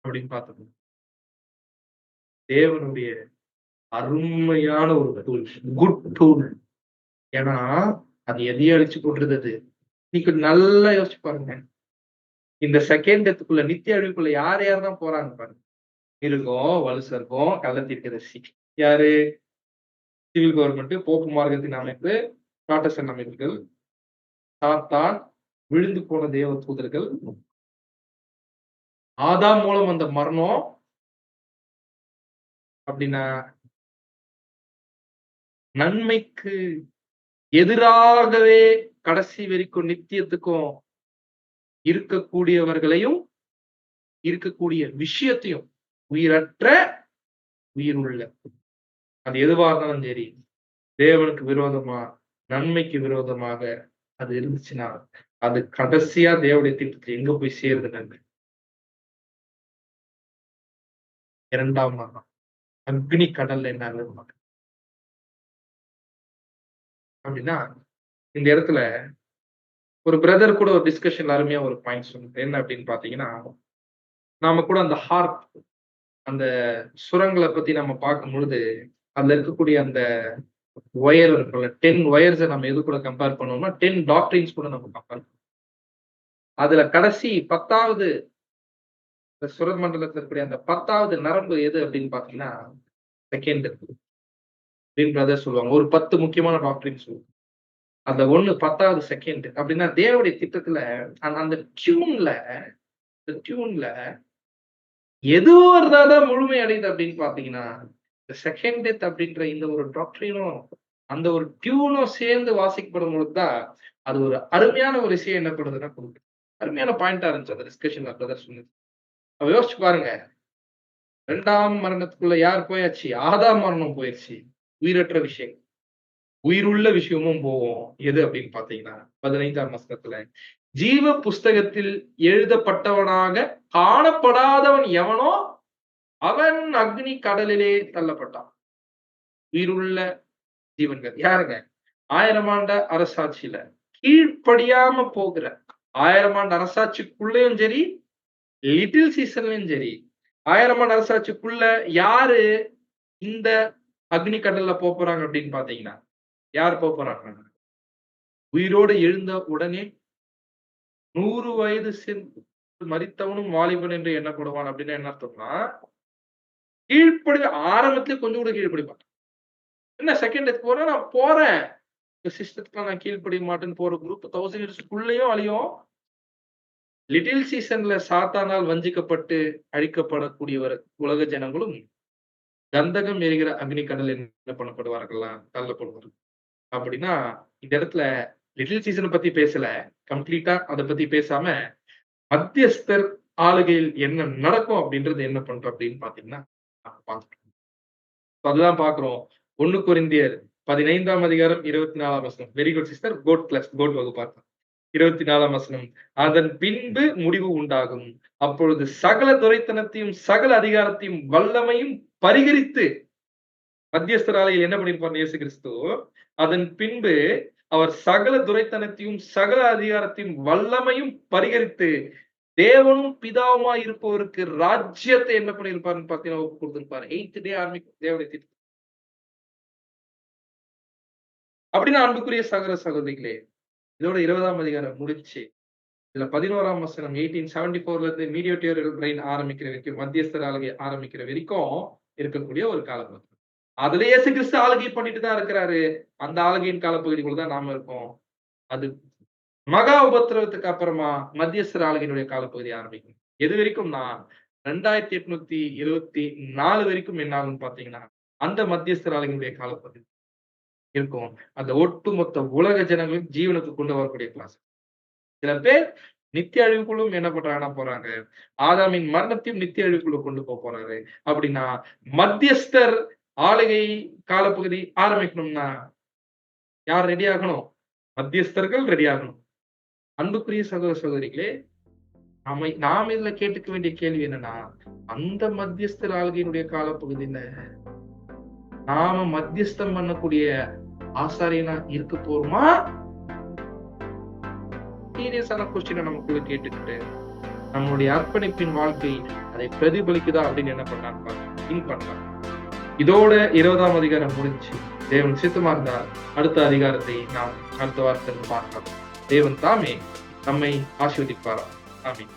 அப்படின்னு பார்த்தோம். தேவனுடைய அருமையான ஒரு டூல், குட் டூல். ஏன்னா அது எதையும் அழிச்சு போட்டுருந்தது. நீங்க நல்லா யோசிச்சு பாருங்க. இந்த செகண்ட் டெத்துக்குள்ள நித்திய அழிவுக்குள்ள யார் யார் தான் போறாங்க பாருங்க. மிருகம், வலுசர்ப்பம், கள்ளத்தீர்க்கதரிசி. யாரு? சிவில் கவர்மெண்ட், போப்பு மார்க்கத்தின் அமைப்பு, புராட்டஸ்டன்ட் அமைப்புகள், சாத்தான், விழுந்து போன தேவ தூதர்கள், ஆதாம் மூலம் வந்த மரணம். அப்படின்னா நன்மைக்கு எதிராகவே கடைசி வரைக்கும் நித்தியத்துக்கும் இருக்கக்கூடியவர்களையும் இருக்கக்கூடிய விஷயத்தையும் உயிரற்ற உயிருள்ள அது எதுவா இருந்தாலும் சரி, தேவனுக்கு விரோதமா நன்மைக்கு விரோதமாக அது இருந்துச்சுன்னா அது கடைசியா தேவனுடைய திட்டத்தில் எங்க போய் சேருது நன்மை? 2ஆம் மரணம், அக்னி கடல்ல என்ன அப்படின்னா இந்த இடத்துல ஒரு பிரதர் கூட ஒரு டிஸ்கஷன் அருமையா ஒரு பாயிண்ட் சொன்னது என்ன அப்படின்னு பாத்தீங்கன்னா, நாம கூட அந்த ஹார்ப் அந்த சுரங்களை பத்தி நம்ம பார்க்கும் பொழுது அதுல இருக்கக்கூடிய அந்த ஒயர் இருக்குல்ல, 10 ஒயர்ஸை நம்ம எது கூட கம்பேர் பண்ணுவோம்னா 10 டாக்டரின்ஸ் கூட நம்ம கம்பேர் பண்ணுவோம். அதுல கடைசி 10வது சுரமண்டலத்தில் இருக்கக்கூடிய அந்த 10வது நரம்பு எது அப்படின்னு பாத்தீங்கன்னா செகண்ட் அப்படின்னு பிரதர் சொல்லுவாங்க. ஒரு 10 முக்கியமான டாக்டரின் சொல்லுவாங்க. அந்த 10வது செகண்ட் அப்படின்னா தேவனுடைய திட்டத்துல அந்த டியூன்ல எது இருந்தாதான் முழுமை அடையுது அப்படின்னு பாத்தீங்கன்னா செகண்ட் டெத் அப்படின்ற இந்த ஒரு டாக்டரினும் அந்த ஒரு டியூனும் சேர்ந்து வாசிக்கப்படும் பொழுதுதான் அது ஒரு அருமையான ஒரு விஷயம் என்னப்படுதுன்னா கொடுக்குது. அருமையான பாயிண்டா இருந்துச்சு அந்த டிஸ்கஷன்ல பிரதர் சொன்னது. அப்ப யோசிச்சு பாருங்க, 2ஆம் மரணத்துக்குள்ள யார் போயாச்சு? ஆதாம் மரணம் போயிடுச்சு. உயிரற்ற விஷயம், உயிருள்ள விஷயமும் போவோம். எது அப்படின்னு பாத்தீங்கன்னா 15ஆம் வசனத்துல ஜீவ புஸ்தகத்தில் எழுதப்பட்டவனாக காணப்படாதவன் எவனோ அவன் அக்னி கடலிலே தள்ளப்பட்டான். உயிருள்ள ஜீவன்கள் யாருங்க? 1000 ஆண்டு அரசாட்சியில கீழ்ப்படியாம போகிற 1000 ஆண்டு அரசாட்சிக்குள்ளேயும் சரி, லிட்டில் சீசன்லயும் சரி, 1000 ஆண்டு அரசாட்சிக்குள்ள யாரு இந்த அக்னி கடல்ல போறாங்க அப்படின்னு பாத்தீங்கன்னா யார் போறாங்க? உயிரோடு எழுந்த உடனே 100 வயது சென்று மரித்தவனும் வாலிபன் என்று எண்ணப்படுவான் அப்படின்னு என்ன அர்த்தம்னா கீழ்ப்படி ஆரம்பத்திலே கொஞ்சம் கூட கீழ்ப்படிப்பான். என்ன செகண்ட் டெத் போறேன், நான் போறேன் சிஸ்டத்துக்கு நான் கீழ்ப்படிய மாட்டேன்னு போற குரூப் 1000 இயர்ஸ்க்குள்ளேயும் அழியும். லிட்டில் சீசன்ல சாத்தானால் வஞ்சிக்கப்பட்டு அழிக்கப்படக்கூடியவர் உலக ஜனங்களும் கந்தகம் எரிகிற அக்னி கடல் என்ன பண்ணப்படுவார்களா? தள்ளப்படுவார்கள். அப்படின்னா இந்த இடத்துல லிட்டில் சீசனை பத்தி பேசல, கம்ப்ளீட்டா அதை பத்தி பேசாம மத்தியஸ்தர் ஆளுகையில் என்ன நடக்கும் அப்படின்றது என்ன பண்றோம் அப்படின்னு பாத்தீங்கன்னா அதுதான் பாக்குறோம். 1 கொரிந்தியர் 15ஆம் அதிகாரம் 24ஆம் வசனம். Very good sister. கோட் வகுப்பார்த்தம் 24ஆம் வசனம். அதன் பின்பு முடிவு உண்டாகும். அப்பொழுது சகல துரைத்தனத்தையும் சகல அதிகாரத்தையும் வல்லமையும் பரிகரித்து மத்தியஸ்தராலையில் என்ன பண்ணிருப்பார் இயேசு கிறிஸ்து? அதன் பின்பு அவர் சகல துரைத்தனத்தையும் சகல அதிகாரத்தையும் வல்லமையும் பரிகரித்து தேவனும் பிதாவுமா இருப்பவருக்கு ராஜ்யத்தை என்ன பண்ணிருப்பாருன்னு பாத்தீங்கன்னா கொடுத்திருப்பாரு. 8th டே ஆரம்பிக்கும் தேவனுடைய திட்டம். அப்படின்னா அன்புக்குரிய சகோதர சகோதரிகளே, இதோட 20ஆம் அதிகாரம் முடிச்சு இதுல 11ஆம் வசனம் 1874ல இருந்து மீடியேட்டர் ரெயின் ஆரம்பிக்கிற வரைக்கும் மத்தியஸ்தர் ஆளுகை ஆரம்பிக்கிற வரைக்கும் இருக்கக்கூடிய ஒரு காலம். அதுல இயேசு கிறிஸ்து ஆளுகை பண்ணிட்டு தான் இருக்கிறாரு. அந்த ஆளுகையின் காலப்பகுதிக்குள்ள தான் நாம இருக்கோம். அது மகா உபத்திரவத்துக்கு அப்புறமா மத்தியஸ்தர் ஆளுகையினுடைய காலப்பகுதி ஆரம்பிக்கும். எது வரைக்கும்னா 2874 வரைக்கும் என்ன ஆகும்னு பாத்தீங்கன்னா, அந்த மத்தியஸ்தர் ஆளுகையினுடைய காலப்பகுதி இருக்கும். அந்த ஒட்டுமொத்த உலக ஜனங்களையும் ஜீவனுக்கு கொண்டு வரக்கூடிய கிளாஸ். சில பேர் நித்திய அழிவுக்குள்ளும் என்ன பண்றாங்கன்னா போறாங்க. ஆதாமின் மரணத்தையும் நித்திய அழிவுக்குள்ள கொண்டு போறாரு. அப்படின்னா மத்தியஸ்தர் ஆளுகை காலப்பகுதி ஆரம்பிக்கணும்னா யார் ரெடி ஆகணும்? மத்தியஸ்தர்கள் ரெடி ஆகணும். அன்புக்குரிய சகோதர சகோதரிகளே, நாம இதுல கேட்டுக்க வேண்டிய கேள்வி என்னன்னா, அந்த மத்தியஸ்தர் ஆளுகையினுடைய காலப்பகுதியில நாம மத்தியஸ்தம் பண்ணக்கூடிய ஆசாரியனா இருக்க போறோமா? சீரியஸான கொஸ்டினை நமக்குள்ள கேட்டுக்கிட்டு நம்மளுடைய அர்ப்பணிப்பின் வாழ்க்கை அதை பிரதிபலிக்குதா அப்படின்னு என்ன பண்ணலாம் திங்க் பண்ணலாம். இதோட 20ஆம் அதிகாரம் முடிஞ்சு. தேவன் சித்தமா இருந்தால் அடுத்த அதிகாரத்தை நாம் அடுத்த வாரத்தில் பார்க்கலாம். தேவன் தாமே நம்மை ஆசீர்வதிப்பாரா. ஆமென்.